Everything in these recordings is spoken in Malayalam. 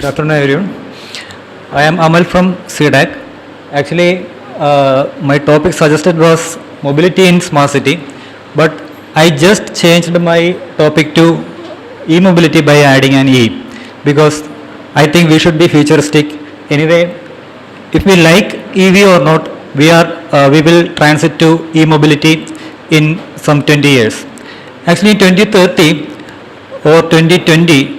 papers. Good afternoon, everyone. I am Amal from CDAC. Actually, my topic suggested was mobility in smart city, but I just changed my topic to e-mobility by adding an E, because I think we should be futuristic. Anyway, if we like EV or not, we will transit to e-mobility in some 20 years. Actually, 2030 or 2020,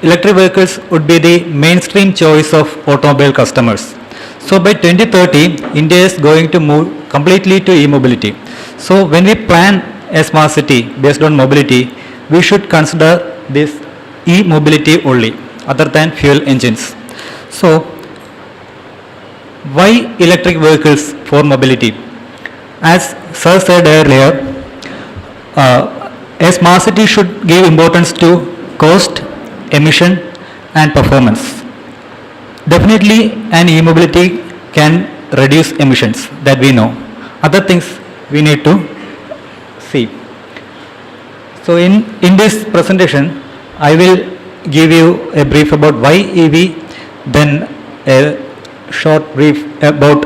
electric vehicles would be the mainstream choice of automobile customers. So by 2030, India is going to move completely to e-mobility. So when we plan a smart city based on mobility, we should consider this e-mobility only, other than fuel engines. So why electric vehicles for mobility? As Sir said earlier, a smart city should give importance to cost, emission and performance. Definitely an e-mobility can reduce emissions, that we know. Other things we need to see. So in this presentation, I will give you a brief about why EV, then a short brief about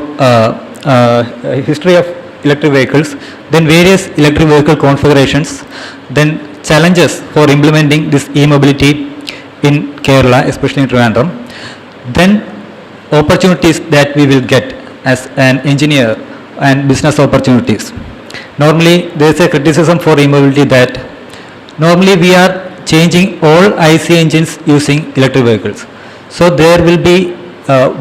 history of electric vehicles, then various electric vehicle configurations, then challenges for implementing this e-mobility in Kerala, especially in Trivandrum, then opportunities that we will get as an engineer and business opportunities. Normally there is a criticism for e-mobility that normally we are changing all IC engines using electric vehicles. So there will be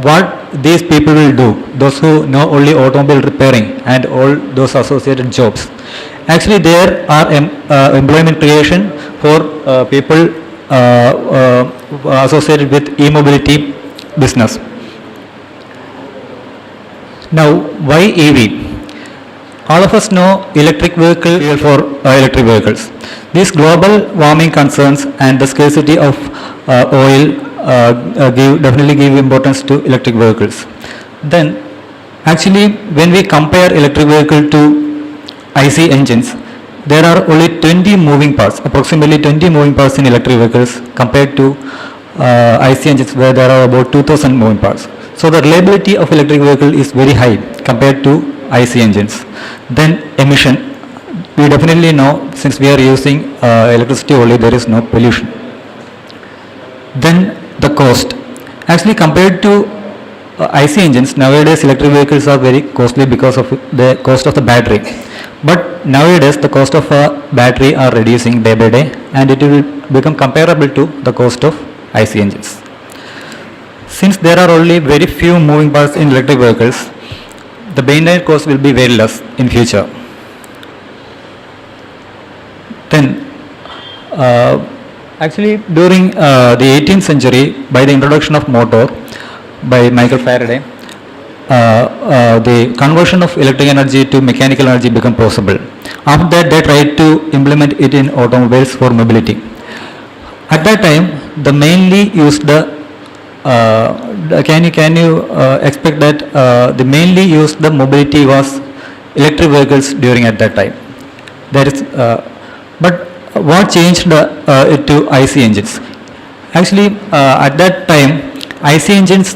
what these people will do, those who know only automobile repairing and all those associated jobs. Actually there are employment creation for people associated with e-mobility business. Now why EV? All of us know electric vehicle fuel for electric vehicles. These global warming concerns and the scarcity of oil definitely give importance to electric vehicles. Then actually when we compare electric vehicle to IC engines, there are only 20 moving parts, approximately 20 moving parts in electric vehicles compared to IC engines where there are about 2000 moving parts. So the reliability of electric vehicle is very high compared to IC engines. Then emission, we definitely know since we are using electricity only, there is no pollution. Then the cost. Actually compared to IC engines, nowadays electric vehicles are very costly because of the cost of the battery. But nowadays the cost of a battery are reducing day by day and it will become comparable to the cost of IC engines. Since there are only very few moving parts in electric vehicles, the maintenance cost will be very less in future. Then actually during the 18th century, by the introduction of motor by Michael Faraday, the conversion of electric energy to mechanical energy became possible. After that they tried to implement it in automobiles for mobility. At that time the mainly used the can you expect that the mainly used the mobility was electric vehicles during at that time. There is but what changed it to IC engines? Actually at that time IC engines,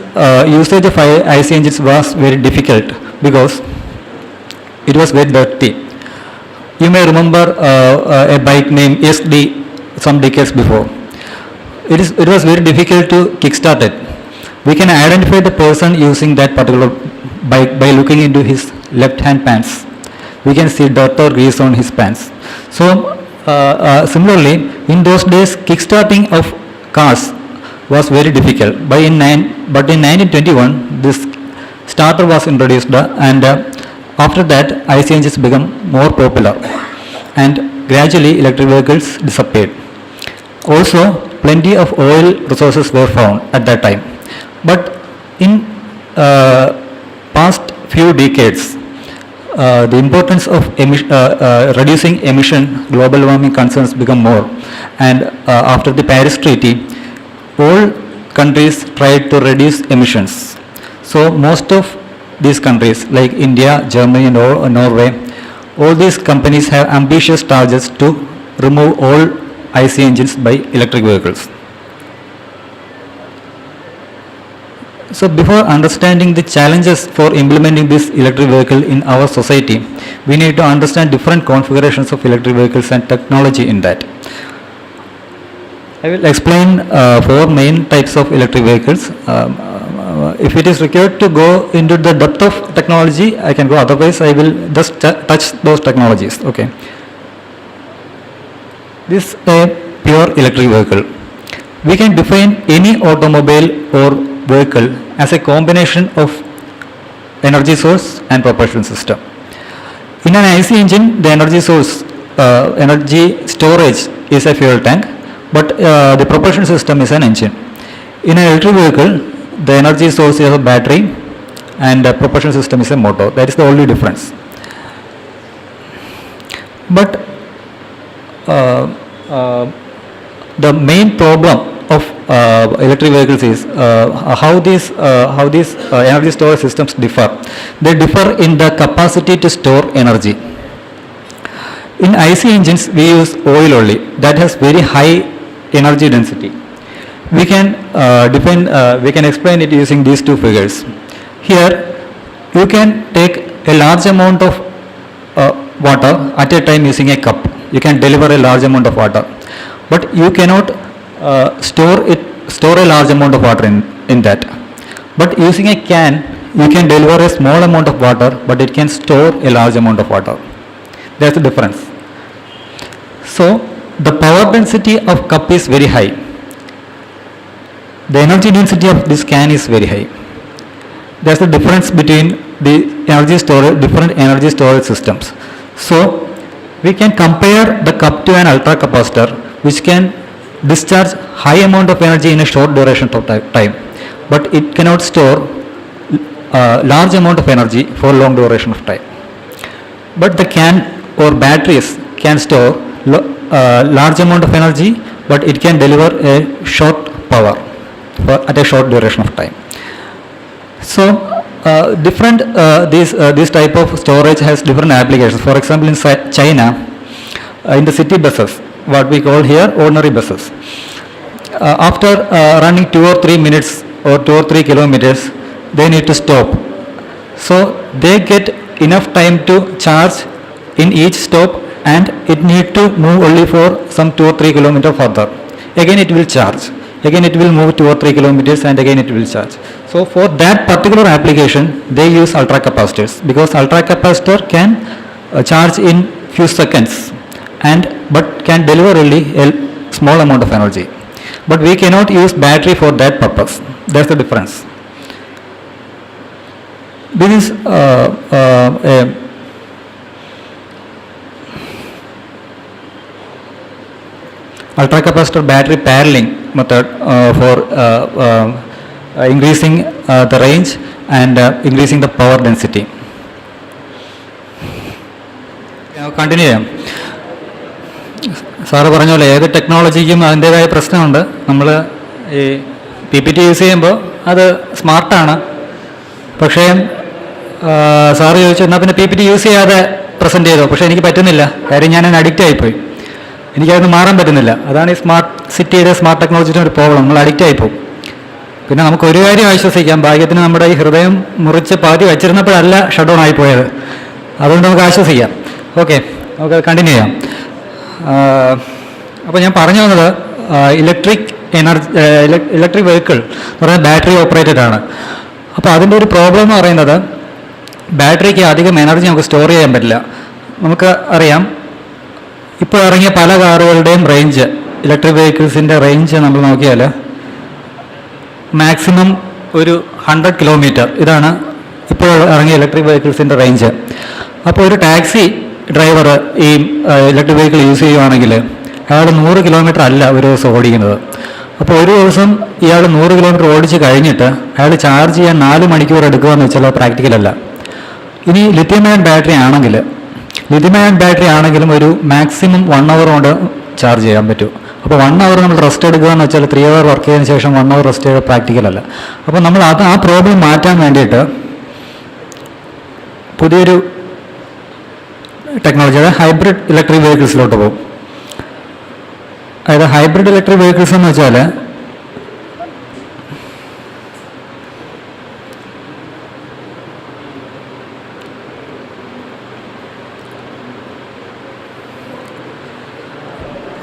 usage of IC engines was very difficult because it was very dirty. You may remember a bike named SD some decades before. It was very difficult to kickstart it. We can identify the person using that particular bike by looking into his left hand pants. We can see dirt or grease on his pants. So similarly, in those days kickstarting of cars was very difficult. But in 1921 this starter was introduced and after that IC engines became more popular and gradually electric vehicles disappeared. Also plenty of oil resources were found at that time. But in past few decades the importance of reducing emission, global warming concerns become more, and after the Paris Treaty all countries tried to reduce emissions. So most of these countries like India, Germany and Norway, all these companies have ambitious targets to remove all IC engines by electric vehicles. So before understanding the challenges for implementing this electric vehicle in our society, we need to understand different configurations of electric vehicles and technology in that. I will explain four main types of electric vehicles. If it is required to go into the depth of technology, I can go. Otherwise, I will just touch those technologies. Okay. This is a pure electric vehicle. We can define any automobile or vehicle as a combination of energy source and propulsion system. In an IC engine, the energy source, energy storage is a fuel tank, but the propulsion system is an engine. In an electric vehicle, the energy source is a battery and the propulsion system is a motor. That is the only difference. But the main problem of electric vehicles is how these energy storage systems differ. They differ in the capacity to store energy. In IC engines, we use oil only. That has very high energy density. We can explain it using these two figures. Here, you can take a large amount of water at a time using a cup. You can deliver a large amount of water, but you cannot store a large amount of water in that. But using a can, you can deliver a small amount of water, but it can store a large amount of water. That's the difference. So the power density of cup is very high. The energy density of this can is very high. That's the difference between the different energy storage systems. So we can compare the cup to an ultra capacitor, which can discharge high amount of energy in a short duration of time, but it cannot store large amount of energy for long duration of time. But the can or batteries can store large amount of energy, but it can deliver a short power at a short duration of time. So this type of storage has different applications. For example, in China, in the city buses, what we call here ordinary buses, after running 2 or 3 minutes or 2 or 3 kilometers, they need to stop. So they get enough time to charge in each stop, and it need to move only for some 2 or 3 kilometers further. Again it will charge. Again it will move 2 or 3 kilometers, and again it will charge. So for that particular application, they use ultra capacitors, because ultra capacitor can charge in few seconds, but can deliver only a small amount of energy. But we cannot use battery for that purpose. That's the difference. This is a ultra capacitor battery paralleling method for increasing the range and increasing the power density. Continue ചെയ്യാം. സാറ് പറഞ്ഞ പോലെ ഏത് ടെക്നോളജിക്കും അതിൻ്റേതായ പ്രശ്നമുണ്ട്. നമ്മൾ ഈ PPT യൂസ് ചെയ്യുമ്പോൾ അത് സ്മാർട്ടാണ്. പക്ഷേ സാറ് ചോദിച്ചു എന്നാൽ പിന്നെ PPT യൂസ് ചെയ്യാതെ പ്രസൻറ്റ് ചെയ്തോ. പക്ഷേ എനിക്ക് പറ്റുന്നില്ല. കാര്യം ഞാൻ അഡിക്റ്റ് ആയിപ്പോയി. എനിക്കതൊന്ന് മാറാൻ പറ്റുന്നില്ല. അതാണ് ഈ സ്മാർട്ട് സിറ്റിയുടെ സ്മാർട്ട് ടെക്നോളജിയുടെ ഒരു പ്രോബ്ലം. നമ്മൾ അഡിക്റ്റ് ആയിപ്പോവും. പിന്നെ നമുക്ക് ഒരു കാര്യം ആശ്വസിക്കാം, ഭാഗ്യത്തിന് നമ്മുടെ ഈ ഹൃദയം മുറിച്ച് പാതി വെച്ചിരുന്നപ്പോഴല്ല ഷട്ട് ഡൗൺ ആയിപ്പോയത്. അതുകൊണ്ട് നമുക്ക് ആശ്വസിക്കാം. ഓക്കെ, നമുക്ക് കണ്ടിന്യൂ ചെയ്യാം. അപ്പോൾ ഞാൻ പറഞ്ഞു വന്നത് ഇലക്ട്രിക് വെഹിക്കിൾ എന്ന് പറയുന്നത് ബാറ്ററി ഓപ്പറേറ്റഡ് ആണ്. അപ്പോൾ അതിൻ്റെ ഒരു പ്രോബ്ലം എന്ന് പറയുന്നത് ബാറ്ററിക്ക് അധികം എനർജി നമുക്ക് സ്റ്റോർ ചെയ്യാൻ പറ്റില്ല. നമുക്ക് അറിയാം, ഇപ്പോൾ ഇറങ്ങിയ പല കാറുകളുടെയും റേഞ്ച്, ഇലക്ട്രിക് വെഹിക്കിൾസിൻ്റെ റേഞ്ച് നമ്മൾ നോക്കിയാൽ മാക്സിമം ഒരു 100 കിലോമീറ്റർ. ഇതാണ് ഇപ്പോൾ ഇറങ്ങിയ ഇലക്ട്രിക് വെഹിക്കിൾസിൻ്റെ റേഞ്ച്. അപ്പോൾ ഒരു ടാക്സി ഡ്രൈവർ ഈ ഇലക്ട്രിക് വെഹിക്കിൾ യൂസ് ചെയ്യുകയാണെങ്കിൽ അയാൾ 100 കിലോമീറ്റർ അല്ല ഒരു ദിവസം ഓടിക്കുന്നത്. അപ്പോൾ ഒരു ദിവസം ഇയാൾ 100 കിലോമീറ്റർ ഓടിച്ച് കഴിഞ്ഞിട്ട് അയാൾ ചാർജ് ചെയ്യാൻ 4 മണിക്കൂർ എടുക്കുകയെന്ന് വെച്ചാൽ പ്രാക്ടിക്കലല്ല. ഇനി ലിഥിയം അയൺ ബാറ്ററി ആണെങ്കിലും ഒരു മാക്സിമം 1 അവർ കൊണ്ട് ചാർജ് ചെയ്യാൻ പറ്റും. അപ്പോൾ 1 അവർ നമ്മൾ റെസ്റ്റ് എടുക്കുക എന്ന് വെച്ചാൽ 3 അവർ വർക്ക് ചെയ്തതിന് ശേഷം 1 അവർ റെസ്റ്റ് ചെയ്യുക പ്രാക്ടിക്കലല്ല. അപ്പോൾ നമ്മൾ ആ പ്രോബ്ലം മാറ്റാൻ വേണ്ടിയിട്ട് പുതിയൊരു ടെക്നോളജി, അതായത് ഹൈബ്രിഡ് ഇലക്ട്രിക് വെഹിക്കിൾസിലോട്ട് പോകും. അതായത് ഹൈബ്രിഡ് ഇലക്ട്രിക് വെഹിക്കിൾസ് എന്ന് വെച്ചാൽ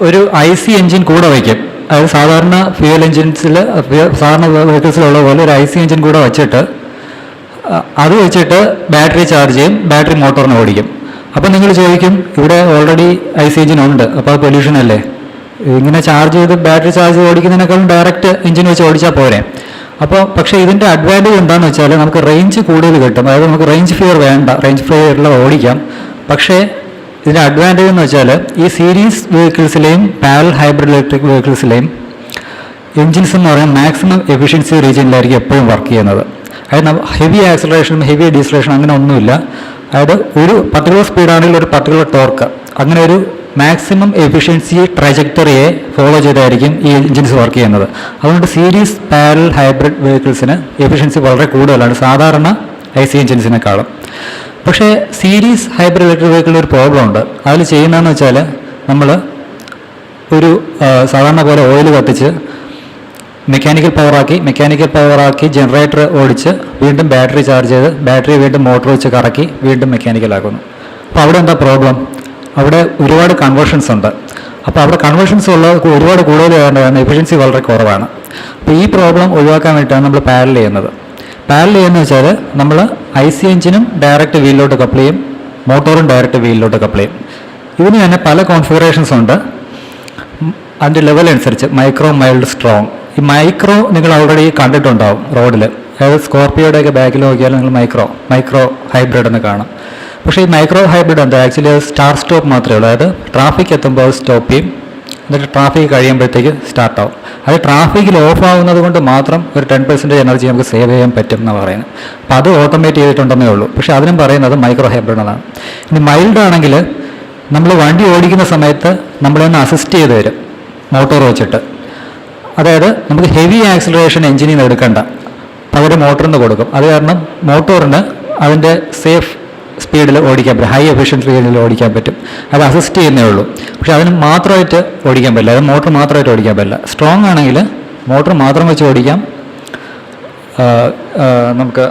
ഒരു IC എഞ്ചിൻ കൂടെ വയ്ക്കും. അതായത് സാധാരണ ഫ്യൂവൽ എഞ്ചിൻസിൽ സാധാരണ വെഹിക്കിൾസിലുള്ള പോലെ ഒരു IC എഞ്ചിൻ കൂടെ വെച്ചിട്ട് അത് വെച്ചിട്ട് ബാറ്ററി ചാർജ് ചെയ്യും, ബാറ്ററി മോട്ടോറിനെ ഓടിക്കും. അപ്പോൾ നിങ്ങൾ ചോദിക്കും, ഇവിടെ ഓൾറെഡി IC എഞ്ചിൻ ഉണ്ട്, അപ്പോൾ അത് പൊല്യൂഷൻ അല്ലേ? ഇങ്ങനെ ചാർജ് ചെയ്ത് ബാറ്ററി ചാർജ് ചെയ്ത് ഓടിക്കുന്നതിനേക്കാളും ഡയറക്റ്റ് എഞ്ചിൻ വെച്ച് ഓടിച്ചാൽ പോരെ. അപ്പോൾ പക്ഷേ ഇതിൻ്റെ അഡ്വാൻറ്റേജ് എന്താണെന്ന് വെച്ചാൽ നമുക്ക് റേഞ്ച് കൂടുതൽ കിട്ടും. അതായത് നമുക്ക് റേഞ്ച് ഫിയർ വേണ്ട, റേഞ്ച് ഫിയറിൽ ഓടിക്കാം. പക്ഷേ ഇതിൻ്റെ അഡ്വാൻറ്റേജ് എന്ന് വെച്ചാൽ ഈ സീരീസ് വെഹിക്കിൾസിലെയും പാരലൽ ഹൈബ്രിഡ് ഇലക്ട്രിക് വെഹിക്കിൾസിലെയും എഞ്ചിൻസ് എന്ന് പറയുന്നത് മാക്സിമം എഫിഷ്യൻസി റീജിയനിലായിരിക്കും എപ്പോഴും വർക്ക് ചെയ്യുന്നത്. അതായത് ഹെവി ആക്സലറേഷനും ഹെവി ഡീസലേഷനും അങ്ങനെ ഒന്നുമില്ല. അതായത് ഒരു പർട്ടിക്കുലർ സ്പീഡാണെങ്കിൽ ഒരു പർട്ടിക്കുലർ ടോർക്ക്, അങ്ങനെ ഒരു മാക്സിമം എഫിഷ്യൻസി ട്രജക്ടറിയെ ഫോളോ ചെയ്തായിരിക്കും ഈ എഞ്ചിൻസ് വർക്ക് ചെയ്യുന്നത്. അതുകൊണ്ട് സീരീസ് പാരലൽ ഹൈബ്രിഡ് വെഹിക്കിൾസിന് എഫിഷ്യൻസി വളരെ കൂടുതലാണ് സാധാരണ IC എഞ്ചിൻസിനേക്കാളും. പക്ഷേ സീരീസ് ഹൈബ്രിഡ് ഇലക്ട്രിക് വെഹിക്കിളിൽ ഒരു പ്രോബ്ലം ഉണ്ട്. അതിൽ ചെയ്യുന്നതെന്ന് വെച്ചാൽ നമ്മൾ ഒരു സാധാരണ പോലെ ഓയിൽ കത്തിച്ച് മെക്കാനിക്കൽ പവറാക്കി ജനറേറ്റർ ഓടിച്ച് വീണ്ടും ബാറ്ററി ചാർജ് ചെയ്ത് ബാറ്ററി വീണ്ടും മോട്ടോർ വെച്ച് കറക്കി വീണ്ടും മെക്കാനിക്കലാക്കുന്നു. അപ്പോൾ അവിടെ എന്താ പ്രോബ്ലം? അവിടെ ഒരുപാട് കൺവേർഷൻസ് ഉണ്ട്. അപ്പോൾ അവിടെ കൺവേർഷൻസ് ഉള്ള ഒരുപാട് കൂടുതൽ വേണ്ടതാണ്, എഫിഷ്യൻസി വളരെ കുറവാണ്. അപ്പോൾ ഈ പ്രോബ്ലം ഒഴിവാക്കാൻ വേണ്ടിയിട്ടാണ് നമ്മൾ പാരലൽ ചെയ്യുന്നത്. പാരലൽ ചെയ്യുന്നത് വെച്ചാൽ നമ്മൾ IC എഞ്ചിനും ഡയറക്റ്റ് വീലിലോട്ട് കപ്പിൾ ചെയ്യും, മോട്ടോറും ഡയറക്റ്റ് വീലിലോട്ട് കപ്പിൾ ചെയ്യും. ഇതിന് തന്നെ പല കോൺഫിഗറേഷൻസ് ഉണ്ട്. അതിൻ്റെ ലെവൽ അനുസരിച്ച് മൈക്രോ, മൈൽഡ്, സ്ട്രോങ്. ഈ മൈക്രോ നിങ്ങൾ ഓൾറെഡി കണ്ടിട്ടുണ്ടാവും റോഡിൽ. അതായത് സ്കോർപ്പിയോടെയൊക്കെ ബാക്കിൽ നോക്കിയാൽ നിങ്ങൾ മൈക്രോ ഹൈബ്രിഡ് എന്ന് കാണാം. പക്ഷേ ഈ മൈക്രോ ഹൈബ്രിഡ് എന്താ, ആക്ച്വലി അത് സ്റ്റാർട്ട് സ്റ്റോപ്പ് മാത്രമേ ഉള്ളൂ. അതായത് ട്രാഫിക് എത്തുമ്പോൾ അത് സ്റ്റോപ്പ് ചെയ്യും, എന്നിട്ട് ട്രാഫിക് കഴിയുമ്പോഴത്തേക്ക് സ്റ്റാർട്ടാവും. അത് ട്രാഫിക്കിൽ ഓഫ് ആവുന്നത് കൊണ്ട് മാത്രം ഒരു 10% എനർജി നമുക്ക് സേവ് ചെയ്യാൻ പറ്റും എന്ന് പറയുന്നത്. അപ്പോൾ അത് ഓട്ടോമേറ്റ് ചെയ്തിട്ടുണ്ടെന്നേ ഉള്ളൂ. പക്ഷേ അതിനും പറയുന്നത് മൈക്രോ ഹൈബ്രിഡ് എന്നാണ്. ഇനി മൈൽഡ് ആണെങ്കിൽ നമ്മൾ വണ്ടി ഓടിക്കുന്ന സമയത്ത് നമ്മളൊന്ന് അസിസ്റ്റ് ചെയ്ത് തരും മോട്ടോർ വെച്ചിട്ട്. അതായത് നമുക്ക് ഹെവി ആക്സിലറേഷൻ എഞ്ചിനിൽ നിന്ന് എടുക്കണ്ട, പകരം മോട്ടറിൽ നിന്ന് കൊടുക്കും. അത് കാരണം മോട്ടോറിന് അതിൻ്റെ സേഫ് സ്പീഡിൽ ഓടിക്കാൻ പറ്റും, ഹൈ എഫിഷ്യൻസി സ്പീഡിൽ ഓടിക്കാൻ പറ്റും. അത് അസിസ്റ്റ് ചെയ്യുന്നേ ഉള്ളൂ. പക്ഷെ അതിന് മാത്രമായിട്ട് ഓടിക്കാൻ പറ്റില്ല, അത് മോട്ടർ മാത്രമായിട്ട് ഓടിക്കാൻ പറ്റില്ല. സ്ട്രോങ് ആണെങ്കിൽ മോട്ടർ മാത്രം വെച്ച് ഓടിക്കാം, നമുക്ക്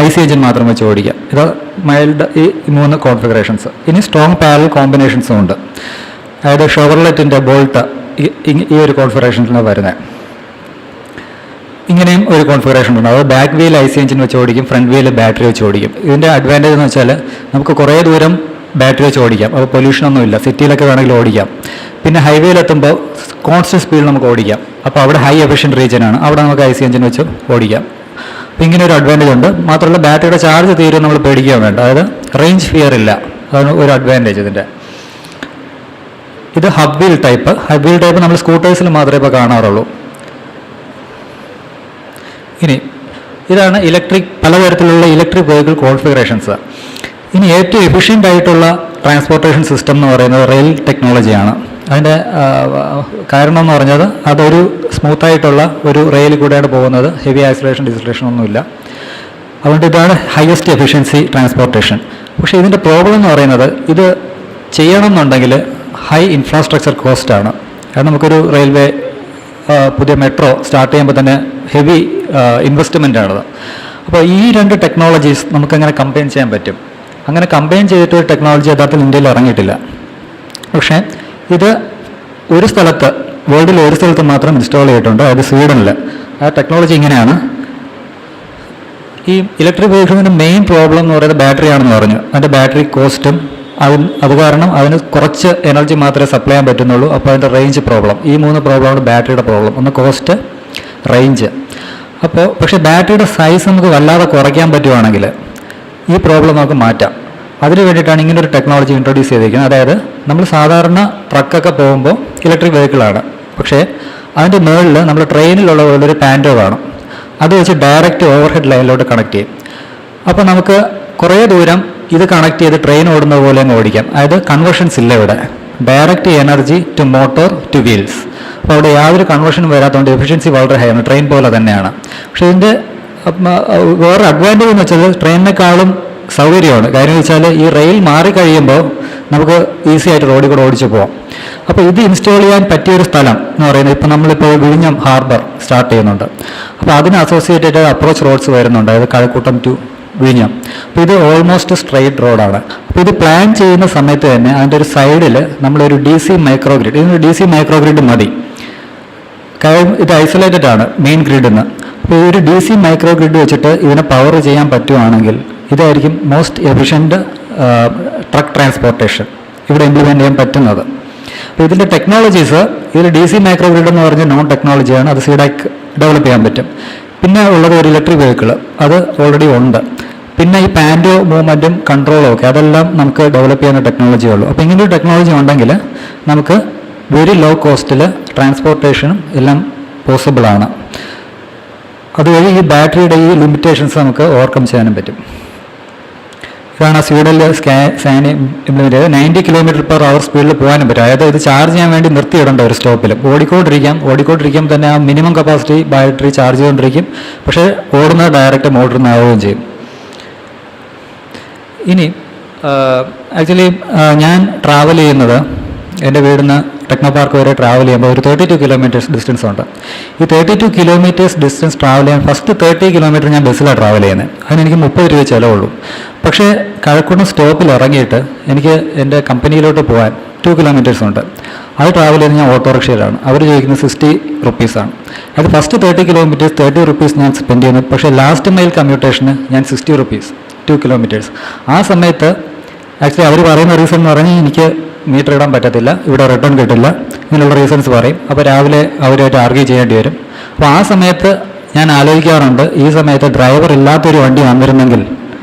IC എഞ്ചിൻ മാത്രം വെച്ച് ഓടിക്കാം. ഇത് മൈൽഡ് ഈ 3 കോൺഫിഗറേഷൻസ്. ഇനി സ്ട്രോങ് പാരലൽ കോമ്പിനേഷൻസും ഉണ്ട്. അതായത് ഷെവർലെറ്റിൻ്റെ ബോൾട്ട് ഈ ഒരു കോൺഫിഗറേഷനിലാണ് വരുന്നത്. ഇങ്ങനെയും ഒരു കോൺഫിഗറേഷൻ ഉണ്ട്. അത് ബാക്ക് വീൽ IC എഞ്ചിൻ വെച്ച് ഓടിക്കും, ഫ്രണ്ട് വീൽ ബാറ്ററി വെച്ച് ഓടിക്കും. ഇതിൻ്റെ അഡ്വാൻറ്റേജ് എന്ന് വെച്ചാൽ നമുക്ക് കുറേ ദൂരം ബാറ്ററി വെച്ച് ഓടിക്കാം, അപ്പോൾ പൊല്യൂഷനൊന്നുമില്ല, സിറ്റിയിലൊക്കെ വേണമെങ്കിൽ ഓടിക്കാം. പിന്നെ ഹൈവേയിലെത്തുമ്പോൾ കോൺസ്റ്റൻറ്റ് സ്പീഡിൽ നമുക്ക് ഓടിക്കാം. അപ്പോൾ അവിടെ ഹൈ എഫിഷ്യൻറ്റ് റീജിയനാണ്, അവിടെ നമുക്ക് IC എഞ്ചിൻ വെച്ച് ഓടിക്കാം. അപ്പോൾ ഇങ്ങനെ ഒരു അഡ്വാൻറ്റേജ് ഉണ്ട്. മാത്രമല്ല ബാറ്ററിയുടെ ചാർജ് തീരും നമ്മൾ പേടിക്കാൻ വേണ്ട, അതായത് റേഞ്ച് ഫിയർ ഇല്ല, അതാണ് ഒരു അഡ്വാൻറ്റേജ് ഇതിൻ്റെ. ഇത് ഹബ് വീൽ ടൈപ്പ് നമ്മൾ സ്കൂട്ടേഴ്സിൽ മാത്രമേ ഇപ്പോൾ കാണാറുള്ളൂ. ഇനി ഇതാണ് പലതരത്തിലുള്ള ഇലക്ട്രിക് വെഹിക്കിൾ കോൺഫിഗറേഷൻസ്. ഇനി ഏറ്റവും എഫിഷ്യൻ്റ് ആയിട്ടുള്ള ട്രാൻസ്പോർട്ടേഷൻ സിസ്റ്റം എന്ന് പറയുന്നത് റെയിൽ ടെക്നോളജിയാണ്. അതിൻ്റെ കാരണം എന്ന് പറഞ്ഞത് അതൊരു സ്മൂത്തായിട്ടുള്ള ഒരു റെയിൽ കൂടെയാണ് പോകുന്നത്, ഹെവി ആക്സിലറേഷൻ ഡിസിലറേഷൻ ഒന്നുമില്ല. അതുകൊണ്ട് ഇതാണ് ഹയസ്റ്റ് എഫിഷ്യൻസി ട്രാൻസ്പോർട്ടേഷൻ. പക്ഷേ ഇതിൻ്റെ പ്രോബ്ലം എന്ന് പറയുന്നത് ഇത് ചെയ്യണം എന്നുണ്ടെങ്കിൽ ഹൈ ഇൻഫ്രാസ്ട്രക്ചർ കോസ്റ്റാണ്. കാരണം നമുക്കൊരു റെയിൽവേ പുതിയ മെട്രോ സ്റ്റാർട്ട് ചെയ്യുമ്പോൾ തന്നെ ഹെവി ഇൻവെസ്റ്റ്മെൻ്റ് ആണത്. അപ്പോൾ ഈ 2 ടെക്നോളജീസ് നമുക്കങ്ങനെ കമ്പൈൻ ചെയ്യാൻ പറ്റും. അങ്ങനെ കമ്പൈൻ ചെയ്തിട്ട് ഒരു ടെക്നോളജി യഥാർത്ഥത്തിൽ ഇന്ത്യയിൽ ഇറങ്ങിയിട്ടില്ല. പക്ഷേ ഇത് ഒരു സ്ഥലത്ത്, വേൾഡിൽ ഒരു സ്ഥലത്ത് മാത്രം ഇൻസ്റ്റാൾ ചെയ്തിട്ടുണ്ട്, അതായത് സ്വീഡനിൽ. ആ ടെക്നോളജി ഇങ്ങനെയാണ്. ഈ ഇലക്ട്രിക് വെഹിക്കിളിൻ്റെ മെയിൻ പ്രോബ്ലം എന്ന് പറയുന്നത് ബാറ്ററി ആണെന്ന് പറഞ്ഞു. അതിൻ്റെ ബാറ്ററി കോസ്റ്റും അത് കാരണം അതിന് കുറച്ച് എനർജി മാത്രമേ സപ്ലൈ ചെയ്യാൻ പറ്റുന്നുള്ളൂ. അപ്പോൾ അതിൻ്റെ റേഞ്ച് പ്രോബ്ലം, ഈ 3 പ്രോബ്ലമാണ് ബാറ്ററിയുടെ പ്രോബ്ലം. ഒന്ന് കോസ്റ്റ്, റേഞ്ച്. അപ്പോൾ പക്ഷേ ബാറ്ററിയുടെ സൈസ് നമുക്ക് വല്ലാതെ കുറയ്ക്കാൻ പറ്റുവാണെങ്കിൽ ഈ പ്രോബ്ലം നമുക്ക് മാറ്റാം. അതിന് വേണ്ടിയിട്ടാണ് ഇങ്ങനൊരു ടെക്നോളജി ഇൻട്രൊഡ്യൂസ് ചെയ്തിരിക്കുന്നത്. അതായത് നമ്മൾ സാധാരണ ട്രക്കൊക്കെ പോകുമ്പോൾ ഇലക്ട്രിക് വെഹിക്കിളാണ്, പക്ഷേ അതിൻ്റെ മുകളിൽ നമ്മൾ ട്രെയിനിലുള്ള പോലൊരു പാൻറ്റോ കാണും. അത് വെച്ച് ഡയറക്റ്റ് ഓവർഹെഡ് ലൈനിലോട്ട് കണക്ട് ചെയ്യും. അപ്പോൾ നമുക്ക് കുറേ ദൂരം ഇത് കണക്ട് ചെയ്ത് ട്രെയിൻ ഓടുന്നത് പോലെ അങ്ങ് ഓടിക്കാം. അതായത് കൺവേർഷൻസ് ഇല്ല ഇവിടെ, direct energy to motor to wheels. അപ്പോൾ അവിടെ യാതൊരു കൺവേർഷനും വരാത്തതുകൊണ്ട് എഫിഷ്യൻസി വളരെ ഹൈ ആണ്, ട്രെയിൻ പോലെ തന്നെയാണ്. പക്ഷേ ഇതിൻ്റെ വേറെ അഡ്വാൻറ്റേജ് എന്ന് വെച്ചാൽ ട്രെയിനിനേക്കാളും സൗകര്യമാണ്. കാര്യം വെച്ചാൽ ഈ റെയിൽ മാറിക്കഴിയുമ്പോൾ നമുക്ക് ഈസി ആയിട്ട് റോഡിൽ കൂടെ ഓടിച്ചു പോകാം. അപ്പോൾ ഇത് ഇൻസ്റ്റാൾ ചെയ്യാൻ പറ്റിയൊരു സ്ഥലം എന്ന് പറയുന്നത് ഇപ്പോൾ നമ്മളിപ്പോൾ വിഴിഞ്ഞം ഹാർബർ സ്റ്റാർട്ട് ചെയ്യുന്നുണ്ട്. അപ്പോൾ അതിന് അസോസിയേറ്റഡ് അപ്രോച്ച് റോഡ്സ് വരുന്നുണ്ട്. അതായത് കഴക്കൂട്ടം ടു വിഴിഞ്ഞം. അപ്പോൾ ഇത് ഓൾമോസ്റ്റ് സ്ട്രെയിറ്റ് റോഡാണ്. അപ്പോൾ ഇത് പ്ലാൻ ചെയ്യുന്ന സമയത്ത് തന്നെ അതിൻ്റെ ഒരു സൈഡിൽ നമ്മളൊരു DC മൈക്രോ ഗ്രിഡ്, ഇതിന് DC മൈക്രോ ഗ്രിഡ് മതി, കാരണം ഇത് ഐസൊലേറ്റഡ് ആണ് മെയിൻ ഗ്രിഡിൽ നിന്ന്. അപ്പോൾ ഒരു DC മൈക്രോ ഗ്രിഡ് വെച്ചിട്ട് ഇതിനെ പവർ ചെയ്യാൻ പറ്റുവാണെങ്കിൽ ഇതായിരിക്കും മോസ്റ്റ് എഫിഷ്യൻറ്റ് ട്രക്ക് ട്രാൻസ്പോർട്ടേഷൻ ഇവിടെ ഇംപ്ലിമെൻ്റ് ചെയ്യാൻ പറ്റുന്നത്. അപ്പോൾ ഇതിൻ്റെ ടെക്നോളജീസ്, ഇതിൽ DC മൈക്രോ ഗ്രിഡ് എന്ന് പറഞ്ഞ നോൺ ടെക്നോളജിയാണ്, അത് CDAC ഡെവലപ്പ് ചെയ്യാൻ പറ്റും. പിന്നെ ഉള്ളത് ഒരു ഇലക്ട്രിക് വെഹിക്കിൾ, അത് ഓൾറെഡി ഉണ്ട്. പിന്നെ ഈ പാൻഡോ മൂവ്മെൻറ്റും കൺട്രോളും ഒക്കെ അതെല്ലാം നമുക്ക് ഡെവലപ്പ് ചെയ്യുന്ന ടെക്നോളജി ഉള്ളൂ. അപ്പോൾ ഇങ്ങനൊരു ടെക്നോളജി ഉണ്ടെങ്കിൽ നമുക്ക് വെരി ലോ കോസ്റ്റിൽ ട്രാൻസ്പോർട്ടേഷനും എല്ലാം പോസിബിളാണ്. അതുവഴി ഈ ബാറ്ററിയുടെ ഈ ലിമിറ്റേഷൻസ് നമുക്ക് ഓവർകം ചെയ്യാനും പറ്റും. ഇതാണ് സ്വീഡനിൽ സാനി ഇംപ്ലിമെൻ്റ് ചെയ്ത് 90 km/h സ്പീഡിൽ പോകാനും പറ്റും. അതായത് ഇത് ചാർജ് ചെയ്യാൻ വേണ്ടി നിർത്തിയിടേണ്ട ഒരു സ്റ്റോപ്പിൽ ഓടിക്കൊണ്ടിരിക്കാം തന്നെ ആ മിനിമം കപ്പാസിറ്റി ബാറ്ററി ചാർജ് ചെയ്തുകൊണ്ടിരിക്കും. പക്ഷേ ഓടുന്നത് ഡയറക്റ്റ് മോട്ടറിൽ നിന്നാവുകയും ചെയ്യും. ഇനി ആക്ച്വലി ഞാൻ ട്രാവൽ ചെയ്യുന്നത് എൻ്റെ വീടിൽ നിന്ന് ടെക്നോ പാർക്ക് വരെ ട്രാവൽ ചെയ്യുമ്പോൾ ഒരു 32 km ഡിസ്റ്റൻസ് ഉണ്ട്. ഈ 32 km ഡിസ്റ്റൻസ് ട്രാവൽ ചെയ്യാൻ ഫസ്റ്റ് 30 km ഞാൻ ബസ്സിലാണ് ട്രാവൽ ചെയ്യുന്നത്. അതിനെനിക്ക് 30 രൂപ ചിലവുള്ളൂ. പക്ഷേ കഴക്കൂട്ടം സ്റ്റോപ്പിൽ ഇറങ്ങിയിട്ട് എനിക്ക് എൻ്റെ കമ്പനിയിലോട്ട് പോകാൻ 2 km ഉണ്ട്. അത് ട്രാവൽ ചെയ്യുന്നത് ഞാൻ ഓട്ടോറിക്ഷയിലാണ്. അവർ ചോദിക്കുന്നത് 60 rupees-ആണ്. അത് ഫസ്റ്റ് 30 km 30 rupees ഞാൻ സ്പെൻഡ് ചെയ്യുന്നത്. പക്ഷേ ലാസ്റ്റ് മൈൽ കമ്മ്യൂട്ടേഷന് ഞാൻ 60 rupees 2 km. ആ സമയത്ത് ആക്ച്വലി അവർ പറയുന്ന റീസൺ എന്ന് പറഞ്ഞാൽ എനിക്ക് മീറ്റർ ഇടാൻ പറ്റത്തില്ല, ഇവിടെ റിട്ടേൺ കിട്ടില്ല, ഇങ്ങനെയുള്ള റീസൺസ് പറയും. അപ്പോൾ രാവിലെ അവരുമായിട്ട് ആർഗ്യൂ ചെയ്യേണ്ടി വരും. അപ്പോൾ ആ സമയത്ത് ഞാൻ ആലോചിക്കാറുണ്ട്, ഈ സമയത്ത് ഡ്രൈവർ ഇല്ലാത്തൊരു വണ്ടി വന്നിരുന്നെങ്കിൽ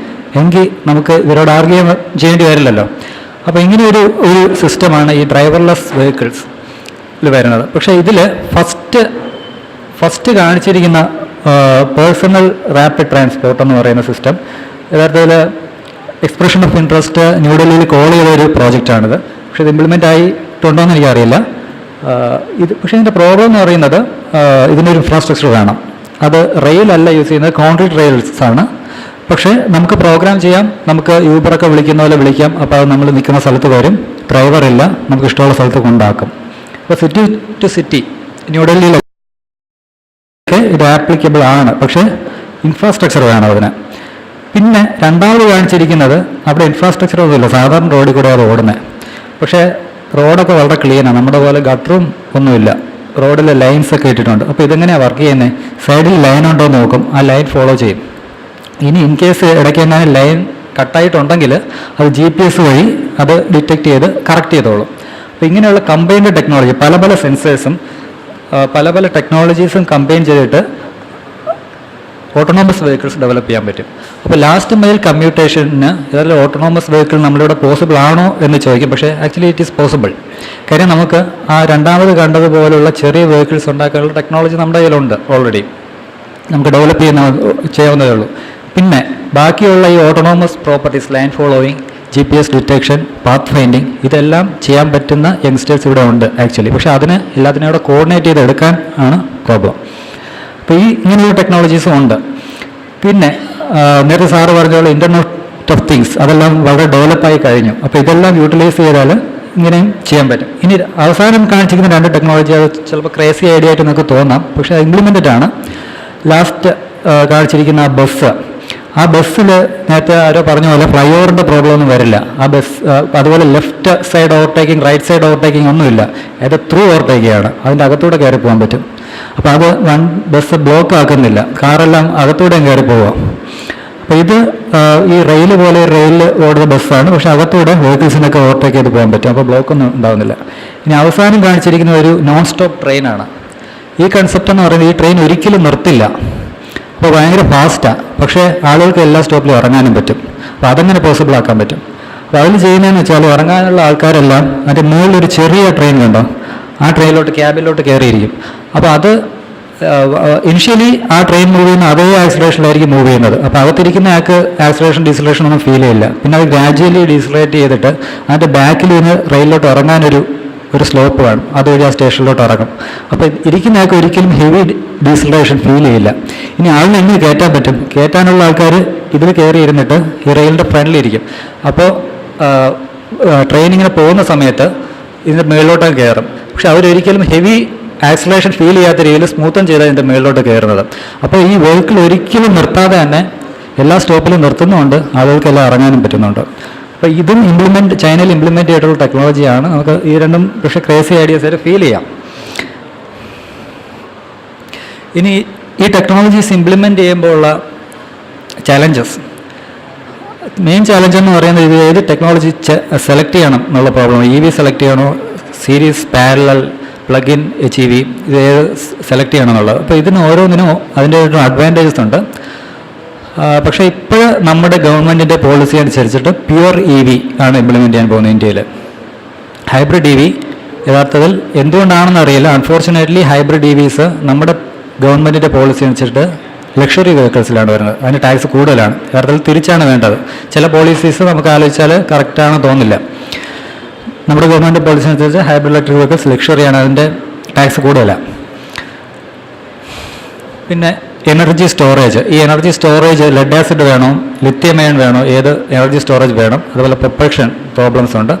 എങ്കിൽ നമുക്ക് ഇവരോട് ആർഗ്യൂ ചെയ്യേണ്ടി വരില്ലല്ലോ. അപ്പോൾ ഇങ്ങനെ ഒരു സിസ്റ്റമാണ് ഈ ഡ്രൈവർലെസ് വെഹിക്കിൾസിൽ വരുന്നത്. പക്ഷേ ഇതിൽ ഫസ്റ്റ് കാണിച്ചിരിക്കുന്ന പേഴ്സണൽ റാപ്പിഡ് ട്രാൻസ്പോർട്ട് എന്ന് പറയുന്ന സിസ്റ്റം യഥാർത്ഥത്തിൽ എക്സ്പ്രഷൻ ഓഫ് ഇൻട്രസ്റ്റ് ന്യൂഡൽഹിയിൽ കോൾ ചെയ്ത ഒരു പ്രോജക്റ്റാണിത്. പക്ഷേ ഇത് ഇംപ്ലിമെൻ്റ് ആയിട്ടുണ്ടോ എന്ന് എനിക്കറിയില്ല. പക്ഷേ ഇതിൻ്റെ പ്രോബ്ലം എന്ന് പറയുന്നത് ഇതിനൊരു ഇൻഫ്രാസ്ട്രക്ചർ വേണം. അത് റെയിലല്ല യൂസ് ചെയ്യുന്നത്, കോൺക്രീറ്റ് റെയിൽസ് ആണ്. പക്ഷേ നമുക്ക് പ്രോഗ്രാം ചെയ്യാം, നമുക്ക് യൂബറൊക്കെ വിളിക്കുന്ന പോലെ വിളിക്കാം. അപ്പോൾ അത് നമ്മൾ നിൽക്കുന്ന സ്ഥലത്ത് വരും, ഡ്രൈവർ ഇല്ല, നമുക്ക് ഇഷ്ടമുള്ള സ്ഥലത്ത് കൊണ്ടാക്കും. അപ്പോൾ സിറ്റി ടു സിറ്റി ന്യൂഡൽഹിയിലൊക്കെ ഇത് ആപ്ലിക്കബിൾ ആണ്. പക്ഷേ ഇൻഫ്രാസ്ട്രക്ചർ വേണം അതിന്. പിന്നെ രണ്ടാമത് കാണിച്ചിരിക്കുന്നത് അവിടെ ഇൻഫ്രാസ്ട്രക്ചർ ഒന്നുമില്ല, സാധാരണ റോഡിൽ കൂടെ അത് ഓടുന്നത്. പക്ഷേ റോഡൊക്കെ വളരെ ക്ലീനാണ്, നമ്മുടെ പോലെ ഗട്ടറും ഒന്നുമില്ല, റോഡിൽ ലൈൻസ് ഒക്കെ ഇട്ടിട്ടുണ്ട്. അപ്പോൾ ഇതെങ്ങനെയാണ് വർക്ക് ചെയ്യുന്നത്? സൈഡിൽ ലൈൻ ഉണ്ടോ എന്ന് നോക്കും, ആ ലൈൻ ഫോളോ ചെയ്യും. ഇനി ഇൻ കേസ് ഇടയ്ക്ക് എങ്ങനെ ലൈൻ കട്ടായിട്ടുണ്ടെങ്കിൽ അത് GPS വഴി അത് ഡിറ്റക്ട് ചെയ്ത് കറക്റ്റ് ചെയ്തോളും. അപ്പോൾ ഇങ്ങനെയുള്ള കമ്പൈൻഡ് ടെക്നോളജി, പല സെൻസേഴ്സും പല ടെക്നോളജീസും കമ്പൈൻ ചെയ്തിട്ട് ഓട്ടോണോമസ് വെഹിക്കിൾസ് ഡെവലപ്പ് ചെയ്യാൻ പറ്റും. അപ്പോൾ ലാസ്റ്റ് മൈൽ കമ്മ്യൂട്ടേഷന് ഏതായാലും ഓട്ടോണോമസ് വെഹിക്കിൾ നമ്മളിവിടെ പോസിബിൾ ആണോ എന്ന് ചോദിക്കും. പക്ഷേ ആക്ച്വലി ഇറ്റ് ഈസ് പോസിബിൾ. കാര്യം നമുക്ക് ആ രണ്ടാമത് കണ്ടതുപോലുള്ള ചെറിയ വെഹിക്കിൾസ് ഉണ്ടാക്കാനുള്ള ടെക്നോളജി നമ്മുടെ കയ്യിലുണ്ട് ഓൾറെഡി, നമുക്ക് ഡെവലപ്പ് ചെയ്യാവുന്നതേ ഉള്ളൂ. പിന്നെ ബാക്കിയുള്ള ഈ autonomous properties, line following, GPS detection, path finding, ഇതെല്ലാം ചെയ്യാൻ പറ്റുന്ന യങ്സ്റ്റേഴ്സ് ഇവിടെ ഉണ്ട് ആക്ച്വലി. പക്ഷേ അതിന് എല്ലാത്തിനും കൂടെ കോർഡിനേറ്റ് ചെയ്ത് എടുക്കാൻ ആണ് പ്രോബ്ലം. അപ്പോൾ ഇങ്ങനെയുള്ള ടെക്നോളജീസും ഉണ്ട്. പിന്നെ നേരത്തെ സാറ് പറഞ്ഞ പോലെ ഇൻ്റർനെറ്റ് ഓഫ് തിങ്സ് അതെല്ലാം വളരെ ഡെവലപ്പായി കഴിഞ്ഞു. അപ്പോൾ ഇതെല്ലാം യൂട്ടിലൈസ് ചെയ്താൽ ഇങ്ങനെയും ചെയ്യാൻ പറ്റും. ഇനി അവസാനം കാണിച്ചിരിക്കുന്ന 2 ടെക്നോളജി അത് ചിലപ്പോൾ ക്രേസി ഐഡിയ ആയിട്ട് നമുക്ക് തോന്നാം, പക്ഷേ അത് ഇംപ്ലിമെൻറ്റഡ് ആണ്. ലാസ്റ്റ് കാണിച്ചിരിക്കുന്ന ആ ബസ്സിൽ നേരത്തെ ആരോ പറഞ്ഞ പോലെ ഫ്ലൈ ഓവറിൻ്റെ പ്രോബ്ലം ഒന്നും വരില്ല. ആ ബസ് അതുപോലെ left side overtaking, right side overtaking ഒന്നുമില്ല, അത് ത്രൂ ഓവർടേക്കിംഗ്, അതിൻ്റെ അകത്തൂടെ കയറി പോകാൻ പറ്റും. അപ്പോൾ അത് ബസ് ബ്ലോക്ക് ആക്കുന്നില്ല, കാറെല്ലാം അകത്തൂടെയും കയറി പോവാം. അപ്പോൾ ഇത് ഈ റെയിൽ പോലെ റെയിൽ ഓടുന്ന ബസ്സാണ്, പക്ഷേ അകത്തൂടെ വെഹിക്കിൾസിനൊക്കെ ഓവർടേക്ക് ചെയ്ത് പോകാൻ പറ്റും. അപ്പോൾ ബ്ലോക്കൊന്നും ഉണ്ടാകുന്നില്ല. ഇനി അവസാനം കാണിച്ചിരിക്കുന്ന ഒരു നോൺ സ്റ്റോപ്പ് ട്രെയിനാണ്. ഈ കൺസെപ്റ്റ് എന്ന് പറയുന്നത് ഈ ട്രെയിൻ ഒരിക്കലും നിർത്തില്ല. അപ്പോൾ ഭയങ്കര ഫാസ്റ്റാണ്, പക്ഷേ ആളുകൾക്ക് എല്ലാ സ്റ്റോപ്പിലും ഇറങ്ങാനും പറ്റും. അപ്പോൾ അതെങ്ങനെ പോസിബിൾ ആക്കാൻ പറ്റും? അപ്പോൾ അതിൽ ചെയ്യുന്നതെന്ന് വെച്ചാൽ ഇറങ്ങാനുള്ള ആൾക്കാരെല്ലാം അതിൻ്റെ മുകളിലൊരു ചെറിയ ട്രെയിൻ കണ്ടോ, ആ ട്രെയിനിലോട്ട് ക്യാബിലോട്ട് കയറിയിരിക്കും. അപ്പോൾ അത് ഇനിഷ്യലി ആ ട്രെയിൻ മൂവ് ചെയ്യുന്ന അതേ ആക്സിലറേഷനിലായിരിക്കും മൂവ് ചെയ്യുന്നത്. അപ്പോൾ അകത്തിരിക്കുന്ന ആൾക്ക് ആക്സിലറേഷൻ ഡീസിലറേഷൻ ഒന്നും ഫീൽ ചെയ്യില്ല. പിന്നെ അത് ഗ്രാജുവലി ഡീസിലറേറ്റ് ചെയ്തിട്ട് അതിൻ്റെ ബാക്കിൽ നിന്ന് റെയിലിലോട്ട് ഇറങ്ങാനൊരു സ്ലോപ്പ് വേണം, അതുവഴി ആ സ്റ്റേഷനിലോട്ട് ഇറങ്ങും. അപ്പോൾ ഇരിക്കുന്ന ആൾക്ക് ഒരിക്കലും ഹെവി ഡീസിലറേഷൻ ഫീൽ ചെയ്യില്ല. ഇനി ആളിനെ എങ്ങനെ കയറ്റാൻ പറ്റും? കയറ്റാനുള്ള ആൾക്കാർ ഇതിൽ കയറി ഇരുന്നിട്ട് ഈ റെയിലിൻ്റെ ഫ്രണ്ടിലിരിക്കും. അപ്പോൾ ട്രെയിൻ ഇങ്ങനെ പോകുന്ന സമയത്ത് ഇതിൻ്റെ മുകളിലോട്ടൊക്കെ കയറും. പക്ഷെ അവരൊരിക്കലും ഹെവി ആക്സിലറേഷൻ ഫീൽ ചെയ്യാത്ത രീതിയിൽ സ്മൂത്തൻ ചെയ്താണ് ഇതിൻ്റെ മുകളിലോട്ട് കയറുന്നത്. അപ്പോൾ ഈ വെഹിക്കിൾ ഒരിക്കലും നിർത്താതെ തന്നെ എല്ലാ സ്റ്റോപ്പിലും നിർത്തുന്നുമുണ്ട്, ആളുകൾക്കെല്ലാം ഇറങ്ങാനും പറ്റുന്നുണ്ട്. അപ്പോൾ ഇതും ചൈനയിൽ ഇംപ്ലിമെൻ്റ് ചെയ്തിട്ടുള്ള ടെക്നോളജിയാണ്. നമുക്ക് ഈ രണ്ടും പക്ഷേ ക്രേസി ഐഡിയാസ് ആയിട്ട് ഫീൽ ചെയ്യാം. ഇനി ഈ ടെക്നോളജീസ് ഇംപ്ലിമെൻ്റ് ചെയ്യുമ്പോൾ ഉള്ള ചാലഞ്ചസ്, മെയിൻ ചാലഞ്ച് എന്ന് പറയുന്നത് ഇത് ഏത് ടെക്നോളജി സെലക്ട് ചെയ്യണം എന്നുള്ള പ്രോബ്ലം. EV സെലക്ട് ചെയ്യണോ, series, parallel, plug in, HEV, ഇത് ഏത് സെലക്ട് ചെയ്യണം എന്നുള്ളത്. അപ്പോൾ ഇതിന് ഓരോന്നിനും അതിൻ്റെ ഒരു അഡ്വാൻറ്റേജസ് ഉണ്ട്. പക്ഷേ ഇപ്പോൾ നമ്മുടെ ഗവൺമെൻറ്റിൻ്റെ പോളിസി അനുസരിച്ചിട്ട് പ്യുവർ EV ആണ് ഇംപ്ലിമെൻ്റ് ചെയ്യാൻ പോകുന്നത് ഇന്ത്യയിൽ. ഹൈബ്രിഡ് EV യഥാർത്ഥത്തിൽ എന്തുകൊണ്ടാണെന്ന് അറിയില്ല, അൺഫോർച്ചുനേറ്റ്ലി ഹൈബ്രിഡ് EVs നമ്മുടെ ഗവൺമെൻറ്റിൻ്റെ പോളിസി അനുസരിച്ചിട്ട് ലക്ഷറി വെഹിക്കിൾസിലാണ് വരുന്നത്. അതിന് ടാക്സ് കൂടുതലാണ്. യഥാർത്ഥത്തിൽ തിരിച്ചാണ് വേണ്ടത്. ചില പോളിസീസ് നമുക്ക് ആലോചിച്ചാൽ കറക്റ്റാണെന്ന് തോന്നില്ല. നമ്മുടെ ഗവൺമെൻറ് പോളിസി അനുസരിച്ച് ഹൈബ്രിഡ് ഇലക്ട്രിക് വെഹിക്കിൾസ് ലക്ഷറിയാണ്, അതിൻ്റെ ടാക്സ് കൂടുതലാണ്. പിന്നെ എനർജി സ്റ്റോറേജ്, ഈ എനർജി സ്റ്റോറേജ് ലെഡ് ആസിഡ് വേണോ, ലിഥിയം അയൺ വേണോ, ഏത് എനർജി സ്റ്റോറേജ് വേണം, അതുപോലെ പ്രൊപ്പൽഷൻ പ്രോബ്ലംസ് ഉണ്ട്.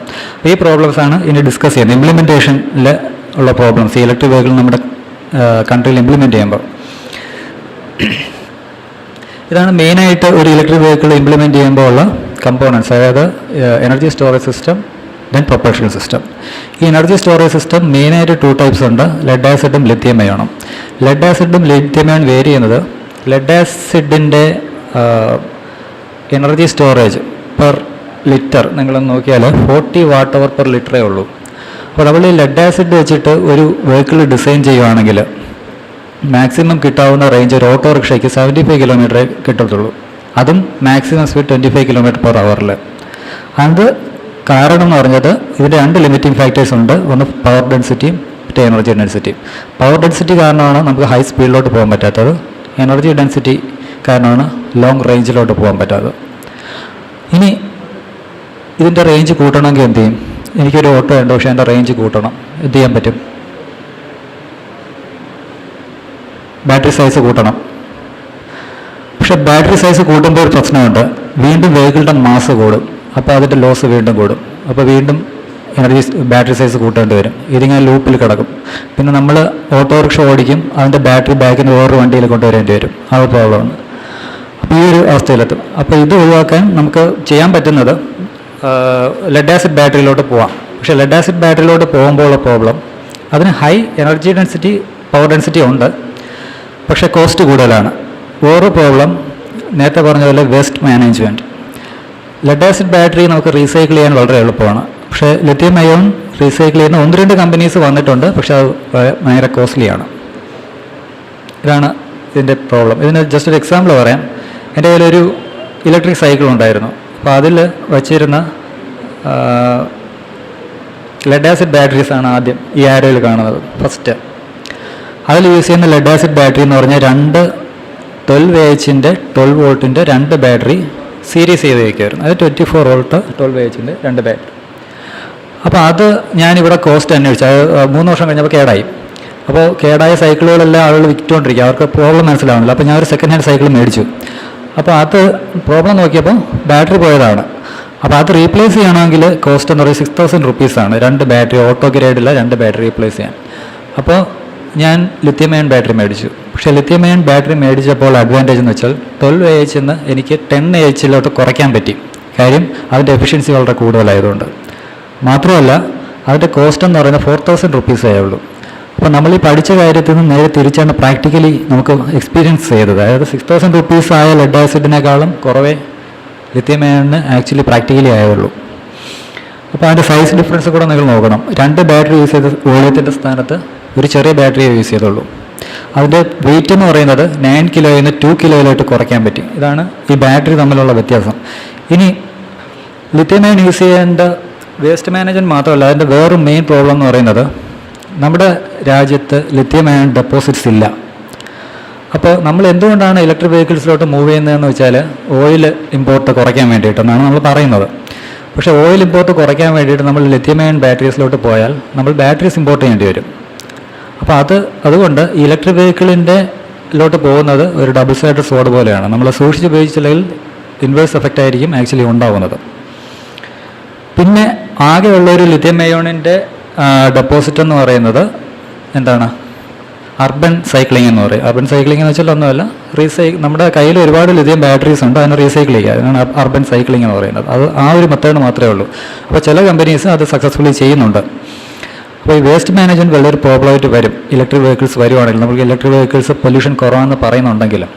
ഈ പ്രോബ്ലംസാണ് ഇനി ഡിസ്കസ് ചെയ്യുന്നത്. ഇംപ്ലിമെൻറ്റേഷനിൽ ഉള്ള പ്രോബ്ലംസ് ഈ ഇലക്ട്രിക് വെഹിക്കിൾ നമ്മുടെ കൺട്രിയിൽ ഇംപ്ലിമെൻറ്റ് ചെയ്യുമ്പോൾ. ഇതാണ് മെയിനായിട്ട് ഒരു ഇലക്ട്രിക് വെഹിക്കിൾ ഇംപ്ലിമെൻറ്റ് ചെയ്യുമ്പോൾ ഉള്ള കമ്പോണൻസ്, അതായത് energy storage system, then propulsion system. ഈ എനർജി സ്റ്റോറേജ് സിസ്റ്റം മെയിനായിട്ട് 2 ടൈപ്സ് ഉണ്ട്, ലെഡ് ആസിഡും ലിഥിയം അയണും. ലെഡ് ആസിഡും ലിഥിയം അയൺ വേരി ചെയ്യുന്നത്, ലെഡ് ആസിഡിൻ്റെ എനർജി സ്റ്റോറേജ് പെർ ലിറ്റർ നിങ്ങളൊന്ന് നോക്കിയാൽ 40 Wh/ലിറ്ററേ ഉള്ളൂ. അപ്പോൾ നമ്മൾ ഈ ലെഡ് ആസിഡ് വെച്ചിട്ട് ഒരു വെഹിക്കിൾ ഡിസൈൻ ചെയ്യുകയാണെങ്കിൽ മാക്സിമം കിട്ടാവുന്ന റേഞ്ച് ഒരു ഓട്ടോറിക്ഷയ്ക്ക് 75 കിലോമീറ്ററേ കിട്ടത്തുള്ളൂ. അതും മാക്സിമം സ്പീഡ് 25 km/h. അത് കാരണം എന്ന് പറഞ്ഞത് ഇതിൻ്റെ 2 ലിമിറ്റിംഗ് ഫാക്ടേഴ്സ് ഉണ്ട്. ഒന്ന് പവർ ഡെൻസിറ്റിയും മറ്റേ എനർജി ഡെൻസിറ്റിയും. പവർ ഡെൻസിറ്റി കാരണമാണ് നമുക്ക് ഹൈ സ്പീഡിലോട്ട് പോകാൻ പറ്റാത്തത്. എനർജി ഡെൻസിറ്റി കാരണമാണ് ലോങ് റേഞ്ചിലോട്ട് പോകാൻ പറ്റാത്തത്. ഇനി ഇതിൻ്റെ റേഞ്ച് കൂട്ടണമെങ്കിൽ എന്ത് ചെയ്യും? എനിക്കൊരു ഓട്ടോ ഉണ്ട്, പക്ഷേ എൻ്റെ റേഞ്ച് കൂട്ടണം. എന്ത് ചെയ്യാൻ പറ്റും? ബാറ്ററി സൈസ് കൂട്ടണം. പക്ഷെ ബാറ്ററി സൈസ് കൂട്ടുമ്പോൾ ഒരു പ്രശ്നമുണ്ട്, വീണ്ടും വെഹിക്കിളുടെ മാസ് കൂടും. അപ്പോൾ അതിൻ്റെ ലോസ് വീണ്ടും കൂടും. അപ്പോൾ വീണ്ടും ബാറ്ററി സൈസ് കൂട്ടേണ്ടി വരും. ഇതിങ്ങനെ ലൂപ്പിൽ കിടക്കും. പിന്നെ നമ്മൾ ഓട്ടോറിക്ഷ ഓടിക്കും, അതിൻ്റെ ബാറ്ററി ബാക്കിന് വേറൊരു വണ്ടിയിൽ കൊണ്ടുവരേണ്ടി വരും. ആ ഒരു പ്രോബ്ലമാണ്. അപ്പോൾ ഈ ഒരു അവസ്ഥയിലെത്തും. അപ്പോൾ ഇത് ഒഴിവാക്കാൻ നമുക്ക് ചെയ്യാൻ പറ്റുന്നത് ലെഡ് ആസിഡ് ബാറ്ററിയിലോട്ട് പോവാം. പക്ഷേ ലെഡ് ആസിഡ് ബാറ്ററിയിലോട്ട് പോകുമ്പോഴുള്ള പ്രോബ്ലം, അതിന് high energy density, power density ഉണ്ട്, പക്ഷേ കോസ്റ്റ് കൂടുതലാണ്. വേറൊരു പ്രോബ്ലം നേരത്തെ പറഞ്ഞ പോലെ waste management. Lead acid battery നമുക്ക് റീസൈക്കിൾ ചെയ്യാൻ വളരെ എളുപ്പമാണ്. പക്ഷേ ലിഥിയം അയോൺ റീസൈക്കിൾ ചെയ്യുന്ന 1-2 കമ്പനീസ് വന്നിട്ടുണ്ട്, പക്ഷേ അത് ഭയങ്കര കോസ്റ്റ്ലിയാണ്. ഇതാണ് ഇതിൻ്റെ പ്രോബ്ലം. ഇതിന് ജസ്റ്റ് ഒരു എക്സാമ്പിൾ പറയാം. എൻ്റെ കയ്യിലൊരു ഇലക്ട്രിക് സൈക്കിൾ ഉണ്ടായിരുന്നു. അപ്പോൾ അതിൽ വച്ചിരുന്ന ലെഡ് ആസിഡ് ബാറ്ററീസാണ് ആദ്യം ഈ ആരോയിൽ കാണുന്നത്. ഫസ്റ്റ് അതിൽ യൂസ് ചെയ്യുന്ന ലെഡ് ആസിഡ് ബാറ്ററി എന്ന് പറഞ്ഞാൽ 2 12Ah 12 വോൾട്ടിൻ്റെ 2 ബാറ്ററി സീരീസ് ചെയ്ത് വയ്ക്കുമായിരുന്നു. അത് 24 വോൾട്ട് 12Ah 2 ബാറ്ററി. അപ്പോൾ അത് ഞാനിവിടെ കോസ്റ്റ് അന്വേഷിച്ചു. അത് 3 വർഷം കഴിഞ്ഞപ്പോൾ കേടായി. അപ്പോൾ കേടായ സൈക്കിളുകളെല്ലാം ആളുകൾ വിറ്റുകൊണ്ടിരിക്കുക, അവർക്ക് പ്രോബ്ലം മനസ്സിലാവുന്നില്ല. അപ്പോൾ ഞാനൊരു സെക്കൻഡ് ഹാൻഡ് സൈക്കിൾ മേടിച്ചു. അപ്പോൾ അത് പ്രോബ്ലം നോക്കിയപ്പോൾ ബാറ്ററി പോയതാണ്. അപ്പോൾ അത് റീപ്ലേസ് ചെയ്യണമെങ്കിൽ കോസ്റ്റ് എന്ന് പറയുന്നത് 6000 rupees-ആണ്. 2 ബാറ്ററി, ഓട്ടോ ഗ്രേഡില്ല 2 ബാറ്ററി റീപ്ലേസ് ചെയ്യാൻ. അപ്പോൾ ഞാൻ ലിഥിയം അയൺ ബാറ്ററി മേടിച്ചു. പക്ഷേ ലിഥിയം അയൺ ബാറ്ററി മേടിച്ചപ്പോൾ അഡ്വാൻറ്റേജ് എന്ന് വെച്ചാൽ 12Ah നിന്ന് എനിക്ക് 10Ah കുറയ്ക്കാൻ പറ്റി. കാര്യം അതിൻ്റെ എഫിഷ്യൻസി വളരെ കൂടുതലായതുകൊണ്ട്. മാത്രമല്ല അതിൻ്റെ കോസ്റ്റ് എന്ന് പറയുന്നത് 4000 rupees ആയുള്ളൂ. അപ്പോൾ നമ്മൾ ഈ പഠിച്ച കാര്യത്തിൽ നിന്ന് നേരെ തിരിച്ചാണ് പ്രാക്ടിക്കലി നമുക്ക് എക്സ്പീരിയൻസ് ചെയ്തത്. അതായത് 6000 rupees ആയ ലെഡ് ആസിഡിനേക്കാളും കുറവേ ലിഥിയം അയണിന് ആക്ച്വലി പ്രാക്ടിക്കലി ആയുള്ളൂ. അപ്പോൾ അതിൻ്റെ സൈസ് ഡിഫറൻസ് കൂടെ നിങ്ങൾ നോക്കണം. 2 ബാറ്ററി യൂസ് ചെയ്ത വോളിയത്തിൻ്റെ സ്ഥാനത്ത് ഒരു ചെറിയ ബാറ്ററിയെ യൂസ് ചെയ്തുള്ളൂ. അതിൻ്റെ വെയിറ്റ് എന്ന് പറയുന്നത് 9 കിലോയിൽ നിന്ന് 2 കിലോയിലോട്ട് കുറയ്ക്കാൻ പറ്റി. ഇതാണ് ഈ ബാറ്ററി തമ്മിലുള്ള വ്യത്യാസം. ഇനി ലിഥിയം അയൺ യൂസ് ചെയ്യേണ്ട വേസ്റ്റ് മാനേജ്മെൻറ്റ് മാത്രമല്ല, അതിൻ്റെ വേറൊരു മെയിൻ പ്രോബ്ലം എന്ന് പറയുന്നത് നമ്മുടെ രാജ്യത്ത് ലിഥിയം അയൺ ഡെപ്പോസിറ്റ്സ് ഇല്ല. അപ്പോൾ നമ്മൾ എന്തുകൊണ്ടാണ് ഇലക്ട്രിക് വെഹിക്കിൾസിലോട്ട് മൂവ് ചെയ്യുന്നതെന്ന് വെച്ചാൽ ഓയിൽ ഇമ്പോർട്ട് കുറയ്ക്കാൻ വേണ്ടിയിട്ടെന്നാണ് നമ്മൾ പറയുന്നത്. പക്ഷേ ഓയിൽ ഇമ്പോർട്ട് കുറയ്ക്കാൻ വേണ്ടിയിട്ട് നമ്മൾ ലിഥിയം അയൺ ബാറ്ററീസിലോട്ട് പോയാൽ നമ്മൾ ബാറ്ററീസ് ഇമ്പോർട്ട് ചെയ്യേണ്ടി വരും. അപ്പോൾ അതുകൊണ്ട് ഇലക്ട്രിക് വെഹിക്കിളിൻ്റെ ലോട്ട് പോകുന്നത് ഒരു ഡബിൾ സൈഡഡ് സോഡ് പോലെയാണ്. നമ്മൾ സൂക്ഷിച്ച് ഉപയോഗിച്ചില്ലെങ്കിൽ ഇൻവേഴ്സ് എഫക്റ്റ് ആയിരിക്കും ആക്ച്വലി ഉണ്ടാവുന്നത്. പിന്നെ ആകെയുള്ളൊരു ലിഥിയം അയോണിൻ്റെ ഡെപ്പോസിറ്റ് എന്ന് പറയുന്നത് എന്താണ്? അർബൻ സൈക്ലിംഗ് എന്ന് പറയും. അർബൻ സൈക്ലിംഗ് എന്ന് വെച്ചാൽ ഒന്നുമല്ല, നമ്മുടെ കയ്യിൽ ഒരുപാട് ലിഥിയം ബാറ്ററീസ് ഉണ്ട്, അതിനെ റീസൈക്കിൾ ചെയ്യുക, അതിനാണ് അർബൻ സൈക്ലിംഗ് എന്ന് പറയുന്നത്. അത് ആ ഒരു മെത്തേഡ് മാത്രമേ ഉള്ളൂ. അപ്പോൾ ചില കമ്പനീസ് അത് സക്സസ്ഫുള്ളി ചെയ്യുന്നുണ്ട്. അപ്പോൾ ഈ വേസ്റ്റ് മാനേജ്മെൻറ്റ് വളരെ പ്രോബ്ലമായിട്ട് വരും ഇലക്ട്രിക് വെഹിക്കിൾസ് വരുവാണെങ്കിൽ. നമുക്ക് ഇലക്ട്രിക് വെഹിക്കിൾസ് പൊല്യൂഷൻ കുറവാണെന്ന് പറയുന്നുണ്ടെങ്കിലും.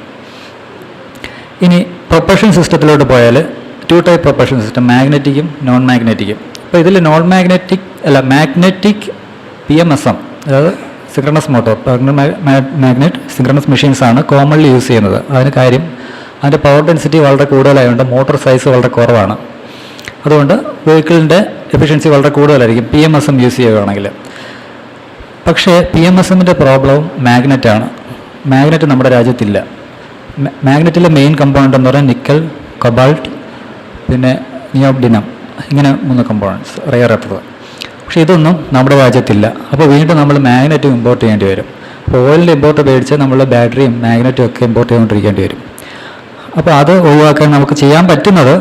ഇനി പ്രൊപ്പൽഷൻ സിസ്റ്റത്തിലോട്ട് പോയാൽ 2 ടൈപ്പ് പ്രൊപ്പൽഷൻ സിസ്റ്റം, മാഗ്നറ്റിക്കും നോൺ മാഗ്നറ്റിക്കും. അപ്പോൾ ഇതിൽ നോൺ മാഗ്നറ്റിക് PMSM, അതായത് synchronous motor, magnet synchronous machines ആണ് കോമൺലി യൂസ് ചെയ്യുന്നത്. അതിന് കാര്യം അതിൻ്റെ പവർ ഡെൻസിറ്റി വളരെ കൂടുതലായതുകൊണ്ട് മോട്ടോർ സൈസ് വളരെ കുറവാണ്. അതുകൊണ്ട് വെഹിക്കിളിൻ്റെ എഫിഷ്യൻസി വളരെ കൂടുതലായിരിക്കും PMSM യൂസ് ചെയ്യുകയാണെങ്കിൽ. പക്ഷേ PMSMൻ്റെ പ്രോബ്ലവും മാഗ്നറ്റാണ്. മാഗ്നറ്റ് നമ്മുടെ രാജ്യത്തില്ല. മാഗ്നറ്റിലെ മെയിൻ കമ്പോണൻ്റ് എന്ന് പറയുന്നത് നിക്കൽ, കൊബാൾട്ട്, പിന്നെ നിയോബിഡിനം, ഇങ്ങനെ 3 കമ്പോണൻസ് റെയർ എർത്ത്. പക്ഷേ ഇതൊന്നും നമ്മുടെ രാജ്യത്തില്ല. അപ്പോൾ വീണ്ടും നമ്മൾ മാഗ്നറ്റും ഇമ്പോർട്ട് ചെയ്യേണ്ടി വരും. അപ്പോൾ ഓയിലിൻ്റെ ഇമ്പോർട്ട് മേടിച്ച് നമ്മൾ ബാറ്ററിയും മാഗ്നറ്റും ഒക്കെ ഇമ്പോർട്ട് ചെയ്തുകൊണ്ടിരിക്കേണ്ടി വരും. അപ്പോൾ അത് ഒഴിവാക്കാൻ നമുക്ക് ചെയ്യാൻ പറ്റുന്നത്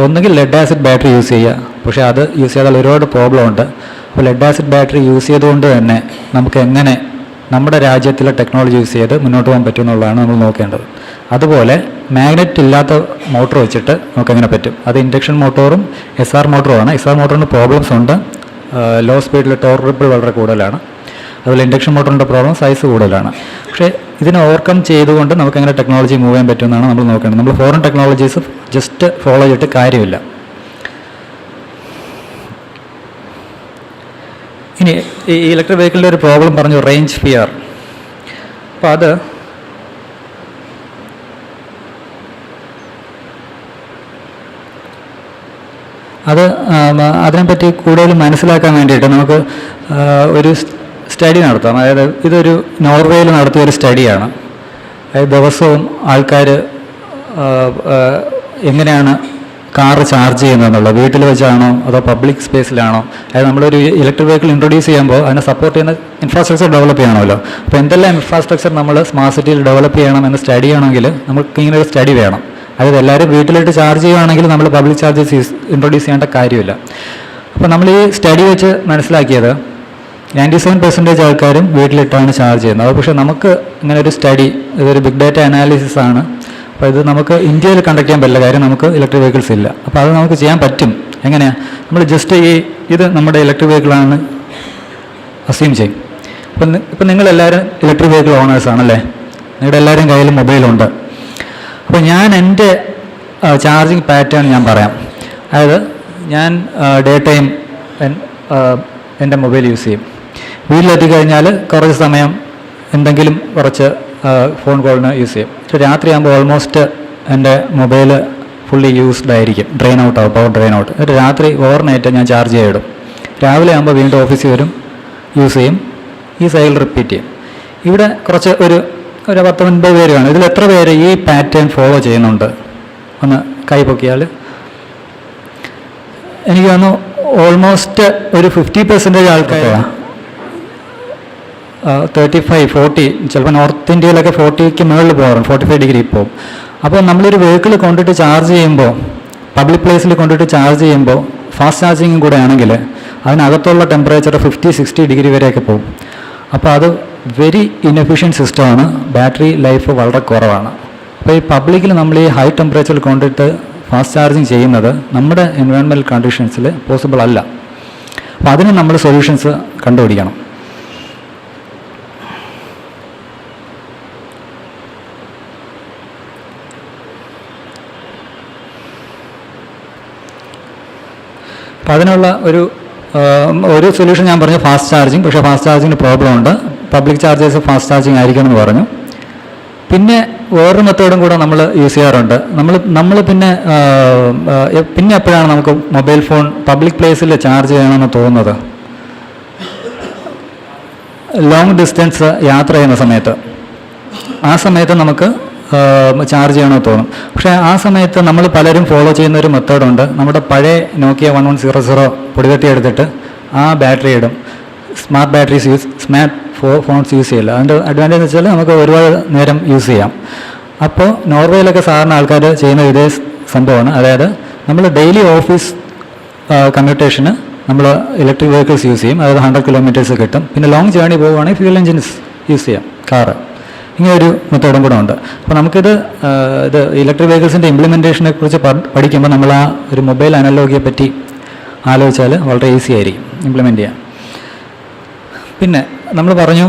ഒന്നുകിൽ ലെഡ് ആസിഡ് ബാറ്ററി യൂസ് ചെയ്യുക. പക്ഷേ അത് യൂസ് ചെയ്താൽ ഒരുപാട് പ്രോബ്ലം ഉണ്ട്. അപ്പോൾ ലെഡ് ആസിഡ് ബാറ്ററി യൂസ് ചെയ്തുകൊണ്ട് തന്നെ നമുക്ക് എങ്ങനെ നമ്മുടെ രാജ്യത്തിലെ ടെക്നോളജി യൂസ് ചെയ്ത് മുന്നോട്ട് പോകാൻ പറ്റും എന്നുള്ളതാണ് നമ്മൾ നോക്കേണ്ടത്. അതുപോലെ മാഗ്നറ്റ് ഇല്ലാത്ത മോട്ടോർ വെച്ചിട്ട് നമുക്ക് എങ്ങനെ പറ്റും. അത് ഇൻഡക്ഷൻ മോട്ടോറും SR മോട്ടറുമാണ്. SR മോട്ടറിന് പ്രോബ്ലംസ് ഉണ്ട്. ലോ സ്പീഡിൽ ടോർക്ക് റിപ്പിൾ വളരെ കൂടുതലാണ്. അതുപോലെ ഇൻഡക്ഷൻ മോട്ടറിൻ്റെ പ്രോബ്ലം സൈസ് കൂടുതലാണ്. പക്ഷേ ഇതിനെ ഓവർകം ചെയ്തുകൊണ്ട് നമുക്ക് എങ്ങനെ ടെക്നോളജി മൂവ് ചെയ്യാൻ പറ്റുമെന്നാണ് നമ്മൾ നോക്കേണ്ടത്. നമ്മൾ ഫോറിൻ ടെക്നോളജീസ് ജസ്റ്റ് ഫോളോ ചെയ്തിട്ട് കാര്യമില്ല. ഇനി ഈ ഇലക്ട്രിക് വെഹിക്കിളിൻ്റെ ഒരു പ്രോബ്ലം പറഞ്ഞു, റേഞ്ച് ഫിയർ. അപ്പോൾ അതിനെപ്പറ്റി കൂടുതൽ മനസ്സിലാക്കാൻ വേണ്ടിയിട്ട് നമുക്ക് ഒരു സ്റ്റഡി നടത്താം. അതായത് ഇതൊരു നോർവേയിൽ നടത്തിയ ഒരു സ്റ്റഡിയാണ്. അതായത് ദിവസവും ആൾക്കാർ എങ്ങനെയാണ് കാറ് ചാർജ് ചെയ്യുന്നതെന്നുള്ളത്, വീട്ടിൽ വെച്ചാണോ അതോ പബ്ലിക് സ്പേസിലാണോ. അതായത് നമ്മളൊരു ഇലക്ട്രിക് വെഹിക്കിൾ ഇൻട്രൊഡ്യൂസ് ചെയ്യുമ്പോൾ അതിനെ സപ്പോർട്ട് ചെയ്യുന്ന ഇൻഫ്രാസ്ട്രക്ചർ ഡെവലപ്പ് ചെയ്യണമല്ലോ. അപ്പോൾ എന്തെല്ലാം ഇൻഫ്രാസ്ട്രക്ചർ നമ്മൾ സ്മാർട്ട് സിറ്റിയിൽ ഡെവലപ്പ് ചെയ്യണമെന്ന് സ്റ്റഡി ചെയ്യണമെങ്കിൽ നമുക്ക് ഇങ്ങനെ ഒരു സ്റ്റഡി വേണം. അതായത് എല്ലാവരും വീട്ടിലിട്ട് ചാർജ് ചെയ്യുകയാണെങ്കിൽ നമ്മൾ പബ്ലിക് ചാർജസ് ഇൻട്രൊഡ്യൂസ് ചെയ്യേണ്ട കാര്യമില്ല. അപ്പോൾ നമ്മൾ ഈ സ്റ്റഡി വെച്ച് മനസ്സിലാക്കിയത് 97% ആൾക്കാരും വീട്ടിലിട്ടാണ് ചാർജ് ചെയ്യുന്നത്. പക്ഷേ നമുക്ക് ഇങ്ങനെ ഒരു സ്റ്റഡി, ഇതൊരു ബിഗ് ഡാറ്റ അനാലിസിസ് ആണ്. അപ്പോൾ ഇത് നമുക്ക് ഇന്ത്യയിൽ കണ്ടക്ട് ചെയ്യാൻ പറ്റില്ല, കാര്യം നമുക്ക് ഇലക്ട്രിക് വെഹിക്കിൾസ് ഇല്ല. അപ്പോൾ അത് നമുക്ക് ചെയ്യാൻ പറ്റും. എങ്ങനെയാണ്? നമ്മൾ ജസ്റ്റ് ഇത് നമ്മുടെ ഇലക്ട്രിക് വെഹിക്കിളാണെന്ന് അസ്യൂം ചെയ്യും. ഇപ്പം നിങ്ങളെല്ലാവരും ഇലക്ട്രിക് വെഹിക്കിൾ ഓണേഴ്സ് ആണല്ലേ, നിങ്ങളുടെ എല്ലാവരും കയ്യിൽ മൊബൈലുണ്ട്. അപ്പോൾ ഞാൻ എൻ്റെ ചാർജിങ് പാറ്റേൺ ഞാൻ പറയാം. അതായത് ഞാൻ ഡേ ടൈം എൻ്റെ മൊബൈൽ യൂസ് ചെയ്യും. വീട്ടിലെത്തിക്കഴിഞ്ഞാൽ കുറച്ച് സമയം എന്തെങ്കിലും കുറച്ച് ഫോൺ കോളിന് യൂസ് ചെയ്യും. പക്ഷേ രാത്രിയാകുമ്പോൾ ഓൾമോസ്റ്റ് എൻ്റെ മൊബൈൽ ഫുള്ളി യൂസ്ഡ് ആയിരിക്കും, ഡ്രെയിൻ ഔട്ട് ആവും, പവർ ഡ്രെയിൻ ഔട്ട്. എന്നിട്ട് രാത്രി ഓവർനൈറ്റ് ഞാൻ ചാർജ് ചെയ്തിടും. രാവിലെ ആകുമ്പോൾ വീണ്ടും ഓഫീസിൽ വരും, യൂസ് ചെയ്യും, ഈ സൈക്കിൾ റിപ്പീറ്റ് ചെയ്യും. ഇവിടെ കുറച്ച് ഒരു 10-9 പേര് കാണും. ഇതിൽ എത്ര പേര് ഈ പാറ്റേൺ ഫോളോ ചെയ്യുന്നുണ്ട്? ഒന്ന് കൈ പൊക്കിയാൽ. എനിക്ക് തോന്നുന്നു ഓൾമോസ്റ്റ് ഒരു 50% ആൾക്കാരാണ്. 35-40, ചിലപ്പോൾ നോർത്ത് ഇന്ത്യയിലൊക്കെ 40ക്ക് മുകളിൽ പോകാറുണ്ട്, 45 ഡിഗ്രി പോകും. അപ്പോൾ നമ്മളൊരു വെഹിക്കിൾ കൊണ്ടിട്ട് ചാർജ് ചെയ്യുമ്പോൾ, പബ്ലിക് പ്ലേസിൽ കൊണ്ടിട്ട് ചാർജ് ചെയ്യുമ്പോൾ ഫാസ്റ്റ് ചാർജിങ്ങും കൂടെ ആണെങ്കിൽ അതിനകത്തുള്ള ടെമ്പറേച്ചർ 50-60 ഡിഗ്രി വരെയൊക്കെ പോകും. അപ്പോൾ അത് വെരി ഇൻഎഫിഷ്യൻറ്റ് സിസ്റ്റമാണ്, ബാറ്ററി ലൈഫ് വളരെ കുറവാണ്. അപ്പോൾ ഈ പബ്ലിക്കിൽ നമ്മൾ ഈ ഹൈ ടെമ്പറേച്ചറിൽ കൊണ്ടിട്ട് ഫാസ്റ്റ് ചാർജിങ് ചെയ്യുന്നത് നമ്മുടെ എൻവയോൺമെൻറ്റൽ കണ്ടീഷൻസിൽ പോസിബിൾ അല്ല. അപ്പോൾ അതിന് നമ്മൾ സൊല്യൂഷൻസ് കണ്ടുപിടിക്കണം. അപ്പോൾ അതിനുള്ള ഒരു സൊല്യൂഷൻ ഞാൻ പറഞ്ഞു, ഫാസ്റ്റ് ചാർജിങ്. പക്ഷേ ഫാസ്റ്റ് ചാർജിങ്ങിന് പ്രോബ്ലം ഉണ്ട്. പബ്ലിക് ചാർജേഴ്സ് ഫാസ്റ്റ് ചാർജിങ് ആയിരിക്കണം എന്ന് പറഞ്ഞു. പിന്നെ വേറൊരു മെത്തേഡും കൂടെ നമ്മൾ യൂസ് ചെയ്യാറുണ്ട്. നമ്മൾ പിന്നെ എപ്പോഴാണ് നമുക്ക് മൊബൈൽ ഫോൺ പബ്ലിക് പ്ലേസിൽ ചാർജ് ചെയ്യണമെന്ന് തോന്നുന്നത്? ലോങ് ഡിസ്റ്റൻസ് യാത്ര ചെയ്യുന്ന സമയത്ത്. ആ സമയത്ത് നമുക്ക് ചാർജ് ചെയ്യണമെന്ന് തോന്നും. പക്ഷേ ആ സമയത്ത് നമ്മൾ പലരും ഫോളോ ചെയ്യുന്ന ഒരു മെത്തേഡുണ്ട്. നമ്മുടെ പഴയ നോക്കിയ 1100 പൊടികത്തി എടുത്തിട്ട് ആ ബാറ്ററി ഇടും. Smart batteries smart phones use ചെയ്യില്ല. അതിൻ്റെ അഡ്വാൻറ്റേജ് എന്ന് വെച്ചാൽ നമുക്ക് ഒരുപാട് നേരം യൂസ് ചെയ്യാം. അപ്പോൾ നോർവേയിലൊക്കെ സാധാരണ ആൾക്കാർ ചെയ്യുന്ന ഇതേ സംഭവമാണ്. അതായത് നമ്മൾ ഡെയിലി ഓഫീസ് കമ്മ്യൂട്ടേഷന് നമ്മൾ ഇലക്ട്രിക് വെഹിക്കിൾസ് യൂസ് ചെയ്യും. അതായത് 100 കിലോമീറ്റേഴ്സ് കിട്ടും. പിന്നെ ലോങ് ജേർണി പോവുകയാണെങ്കിൽ ഫ്യൂൽ എഞ്ചിൻസ് യൂസ് ചെയ്യാം കാറ്. ഇങ്ങനൊരു മെത്തേഡും കൂടെ ഉണ്ട്. അപ്പോൾ നമുക്കിത് ഇത് ഇലക്ട്രിക് വെഹിക്കിൾസിൻ്റെ ഇംപ്ലിമെൻറ്റേഷനെ കുറിച്ച് പഠിക്കുമ്പോൾ നമ്മൾ ആ ഒരു മൊബൈൽ അനലോഗിയെ പറ്റി ആലോചിച്ചാൽ വളരെ ഈസി ആയിരിക്കും ഇംപ്ലിമെൻറ്റ് ചെയ്യാൻ. പിന്നെ നമ്മൾ പറഞ്ഞു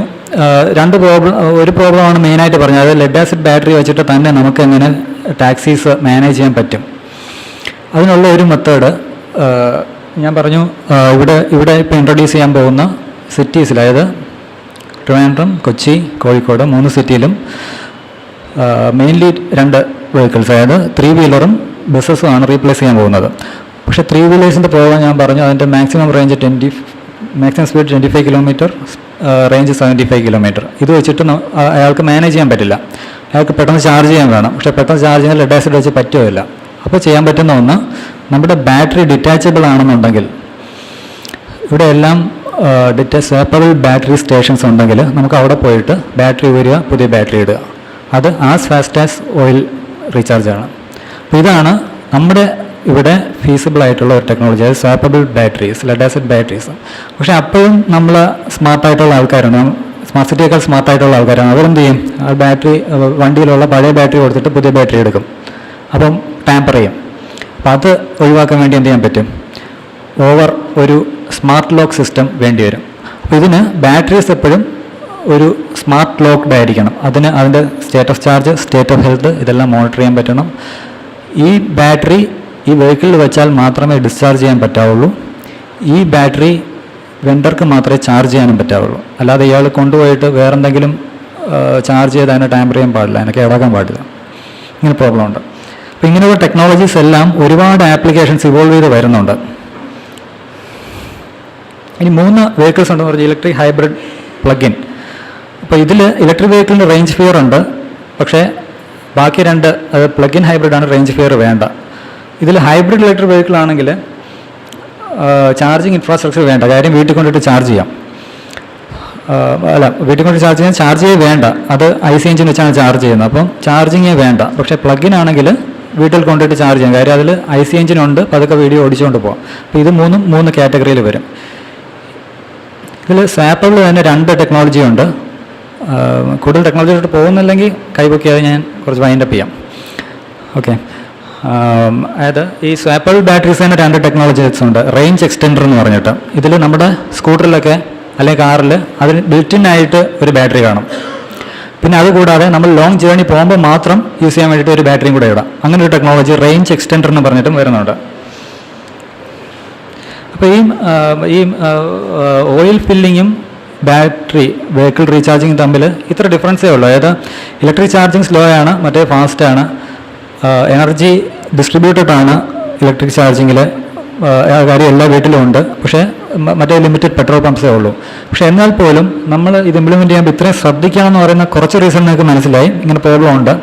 ഒരു പ്രോബ്ലമാണ് മെയിനായിട്ട് പറഞ്ഞത്, അത് ലെഡ് ആസിഡ് ബാറ്ററി വെച്ചിട്ട് തന്നെ നമുക്ക് എങ്ങനെ ടാക്സീസ് മാനേജ് ചെയ്യാൻ പറ്റും. അതിനുള്ള ഒരു മെത്തേഡ് ഞാൻ പറഞ്ഞു, ഇവിടെ ഇപ്പോൾ ഇൻട്രൊഡ്യൂസ് ചെയ്യാൻ പോകുന്ന സിറ്റീസിൽ, അതായത് ട്രിവാൻഡ്രം, കൊച്ചി, കോഴിക്കോട് 3 സിറ്റിയിലും മെയിൻലി 2 വെഹിക്കിൾസ്, അതായത് 3 വീലറും ബസ്സസും ആണ് റീപ്ലേസ് ചെയ്യാൻ പോകുന്നത്. പക്ഷേ 3 വീലേഴ്സിൻ്റെ പ്രോബ്ലം ഞാൻ പറഞ്ഞു, അതിൻ്റെ maximum speed 25 kilometre, range 75 kilometre. ഇത് വെച്ചിട്ട് അയാൾക്ക് മാനേജ് ചെയ്യാൻ പറ്റില്ല. അയാൾക്ക് പെട്ടെന്ന് ചാർജ് ചെയ്യാൻ വേണം. പക്ഷേ പെട്ടെന്ന് ചാർജ് ചെയ്യാൻ ലെഡ് ആസിഡ് വെച്ച് പറ്റുമില്ല. അപ്പോൾ ചെയ്യാൻ പറ്റുന്ന ഒന്ന്, നമ്മുടെ ബാറ്ററി ഡിറ്റാച്ചബിൾ ആണെന്നുണ്ടെങ്കിൽ, ഇവിടെ എല്ലാം സ്വാപ്പബിൾ ബാറ്ററി സ്റ്റേഷൻസ് ഉണ്ടെങ്കിൽ നമുക്ക് അവിടെ പോയിട്ട് ബാറ്ററി വരിക, പുതിയ ബാറ്ററി ഇടുക. അത് as fast as oil recharge ആണ്. അപ്പോൾ ഇതാണ് നമ്മുടെ ഇവിടെ ഫീസിബിൾ ആയിട്ടുള്ള ഒരു ടെക്നോളജി, അതായത് swappable batteries, lead acid batteries. പക്ഷേ അപ്പോഴും നമ്മൾ സ്മാർട്ടായിട്ടുള്ള ആൾക്കാരാണ്, സ്മാർട്ട് സിറ്റിയേക്കാൾ സ്മാർട്ടായിട്ടുള്ള ആൾക്കാരാണ്. അവരെന്ത് ചെയ്യും, ആ ബാറ്ററി വണ്ടിയിലുള്ള പഴയ ബാറ്ററി കൊടുത്തിട്ട് പുതിയ ബാറ്ററി എടുക്കും, അപ്പം ടാമ്പർ ചെയ്യും. അപ്പം അത് ഒഴിവാക്കാൻ വേണ്ടി എന്ത് ചെയ്യാൻ പറ്റും, ഒരു സ്മാർട്ട് ലോക്ക് സിസ്റ്റം വേണ്ടി വരും. അപ്പോൾ ഇതിന് ബാറ്ററീസ് എപ്പോഴും ഒരു സ്മാർട്ട് ലോക്ക്ഡ് ആയിരിക്കണം. അതിൻ്റെ state of charge, state of health ഇതെല്ലാം മോണിറ്റർ ചെയ്യാൻ പറ്റണം. ഈ ബാറ്ററി ഈ വെഹിക്കിളിൽ വെച്ചാൽ മാത്രമേ ഡിസ്ചാർജ് ചെയ്യാൻ പറ്റാവുള്ളൂ. ഈ ബാറ്ററി വെണ്ടർക്ക് മാത്രമേ ചാർജ് ചെയ്യാനും പറ്റാവുള്ളൂ. അല്ലാതെ ഇയാൾ കൊണ്ടുപോയിട്ട് വേറെന്തെങ്കിലും ചാർജ് ചെയ്ത് അതിനെ ടാമ്പർ ചെയ്യാൻ പാടില്ല, അതിനൊക്കെ ഇളകാൻ പാടില്ല. ഇങ്ങനെ പ്രോബ്ലം ഉണ്ട്. അപ്പോൾ ഇങ്ങനെയുള്ള ടെക്നോളജീസ് എല്ലാം ഒരുപാട് ആപ്ലിക്കേഷൻസ് ഇവോൾവ് ചെയ്ത് വരുന്നുണ്ട്. ഇനി 3 വെഹിക്കിൾസ് ഉണ്ടെന്ന് പറഞ്ഞാൽ ഇലക്ട്രിക്, ഹൈബ്രിഡ്, പ്ലഗ്-ഇൻ. അപ്പോൾ ഇതിൽ ഇലക്ട്രിക് വെഹിക്കിളിന് റേഞ്ച് ഫിയർ ഉണ്ട്, പക്ഷേ ബാക്കി 2 അത് പ്ലഗ്-ഇൻ ഹൈബ്രിഡാണ്, റേഞ്ച് ഫിയർ വേണ്ട. ഇതിൽ ഹൈബ്രിഡ് ഇലക്ട്രിക് വെഹിക്കിൾ ആണെങ്കിൽ ചാർജിങ് ഇൻഫ്രാസ്ട്രക്ചർ വേണ്ട, കാര്യം വീട്ടിൽ കൊണ്ടിട്ട് ചാർജ് ചെയ്യാം. വീട്ടിൽ കൊണ്ട് ചാർജ് ചെയ്യേ വേണ്ട, അത് IC എഞ്ചിൻ വെച്ചാണ് ചാർജ് ചെയ്യുന്നത്, അപ്പം ചാർജിങ്ങേ വേണ്ട. പക്ഷേ പ്ലഗ്-ഇൻ ആണെങ്കിൽ വീട്ടിൽ കൊണ്ടിട്ട് ചാർജ് ചെയ്യാം, കാര്യം അതിൽ IC എഞ്ചിനുണ്ട്, പതുക്കെ വീഡിയോ ഓടിച്ചുകൊണ്ട് പോകാം. അപ്പോൾ ഇത് 3 കാറ്റഗറിയിൽ വരും. ഇതിൽ സ്വാപ്പബിൾ തന്നെ 2 ടെക്നോളജി ഉണ്ട്. കൂടുതൽ ടെക്നോളജിയിലോട്ട് പോകുന്നില്ലെങ്കിൽ കൈപൊക്കിയാൽ ഞാൻ കുറച്ച് വൈൻഡപ്പ് ചെയ്യാം. ഓക്കെ, അതായത് ഈ സ്വാപ്പബിൾ ബാറ്ററീസ് തന്നെ 2 ടെക്നോളജീസ് ഉണ്ട്. റേഞ്ച് എക്സ്റ്റെൻഡർ എന്ന് പറഞ്ഞിട്ട്, ഇതിൽ നമ്മുടെ സ്കൂട്ടറിലൊക്കെ അല്ലെങ്കിൽ കാറിൽ അതിന് ബിൽറ്റിൻ ആയിട്ട് ഒരു ബാറ്ററി കാണും. പിന്നെ അതുകൂടാതെ നമ്മൾ ലോങ് ജേർണി പോകുമ്പോൾ മാത്രം യൂസ് ചെയ്യാൻ വേണ്ടിയിട്ട് ഒരു ബാറ്ററിയും കൂടെ ഇടാം. അങ്ങനെ ഒരു ടെക്നോളജി റേഞ്ച് എക്സ്റ്റെൻഡർ എന്ന് പറഞ്ഞിട്ടും വരുന്നുണ്ട്. അപ്പോൾ ഈ ഓയിൽ ഫില്ലിങ്ങും ബാറ്ററി വെഹിക്കിൾ റീചാർജിങ് തമ്മിൽ ഇത്ര ഡിഫറൻസേ ഉള്ളൂ. അതായത് ഇലക്ട്രിക് ചാർജിങ് സ്ലോ ആണ്, മറ്റേ ഫാസ്റ്റാണ്. എനർജി ഡിസ്ട്രിബ്യൂട്ടഡ് ആണ് ഇലക്ട്രിക് ചാർജിങ്ങിൽ, കാര്യം എല്ലാ വീട്ടിലും ഉണ്ട്. പക്ഷേ മറ്റേ ലിമിറ്റഡ് പെട്രോൾ പമ്പ്സേ ഉള്ളൂ. പക്ഷേ എന്നാൽ പോലും നമ്മൾ ഇത് ഇംപ്ലിമെൻറ്റ് ചെയ്യുമ്പോൾ ഇത്രയും ശ്രദ്ധിക്കാമെന്ന് പറയുന്ന കുറച്ച് റീസൺ നിങ്ങൾക്ക് മനസ്സിലായി, ഇങ്ങനെ പ്രോബ്ലം ഉണ്ട്.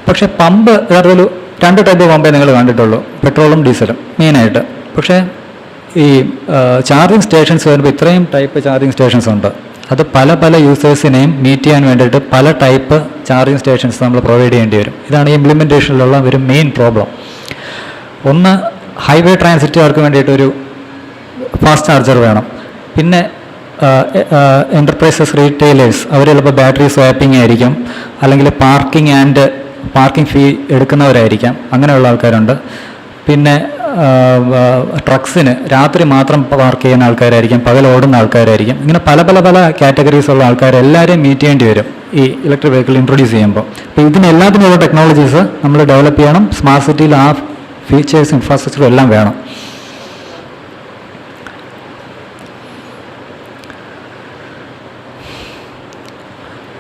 പക്ഷേ പമ്പ് യഥാർത്ഥത്തിൽ 2 ടൈപ്പ് പമ്പേ നിങ്ങൾ കണ്ടിട്ടുള്ളൂ, പെട്രോളും ഡീസലും മെയിനായിട്ട്. പക്ഷേ ഈ ചാർജിങ് സ്റ്റേഷൻസ് വരുമ്പോൾ ഇത്രയും ടൈപ്പ് ചാർജിങ് സ്റ്റേഷൻസ് ഉണ്ട്. അത് പല യൂസേഴ്സിനെയും മീറ്റ് ചെയ്യാൻ വേണ്ടിയിട്ട് പല ടൈപ്പ് ചാർജിങ് സ്റ്റേഷൻസ് നമ്മൾ പ്രൊവൈഡ് ചെയ്യേണ്ടി വരും. ഇതാണ് ഈ ഇംപ്ലിമെൻറ്റേഷനിലുള്ള ഒരു മെയിൻ പ്രോബ്ലം. ഒന്ന്, ഹൈവേ ട്രാൻസിറ്റുകാർക്ക് വേണ്ടിയിട്ടൊരു ഫാസ്റ്റ് ചാർജർ വേണം. പിന്നെ എൻ്റർപ്രൈസസ്, റീറ്റെയിലേഴ്സ്, അവർ ചിലപ്പോൾ ബാറ്ററി സ്വാപ്പിംഗ് ആയിരിക്കും, അല്ലെങ്കിൽ പാർക്കിംഗ് ഫീ എടുക്കുന്നവരായിരിക്കാം, അങ്ങനെയുള്ള ആൾക്കാരുണ്ട്. പിന്നെ ട്രക്സിന് രാത്രി മാത്രം പാർക്ക് ചെയ്യുന്ന ആൾക്കാരായിരിക്കും, പകൽ ഓടുന്ന ആൾക്കാരായിരിക്കും. ഇങ്ങനെ പല കാറ്റഗറീസ് ഉള്ള ആൾക്കാരെല്ലാവരെയും മീറ്റ് ചെയ്യേണ്ടി വരും ഈ ഇലക്ട്രിക് വെഹിക്കിൾ ഇൻട്രൊഡ്യൂസ് ചെയ്യുമ്പോൾ. അപ്പോൾ ഇതിനെല്ലാത്തിനുള്ള ടെക്നോളജീസ് നമ്മൾ ഡെവലപ്പ് ചെയ്യണം. സ്മാർട്ട് സിറ്റിയിൽ ആ ഫീച്ചേഴ്സ്, ഇൻഫ്രാസ്ട്രക്ചറും എല്ലാം വേണം.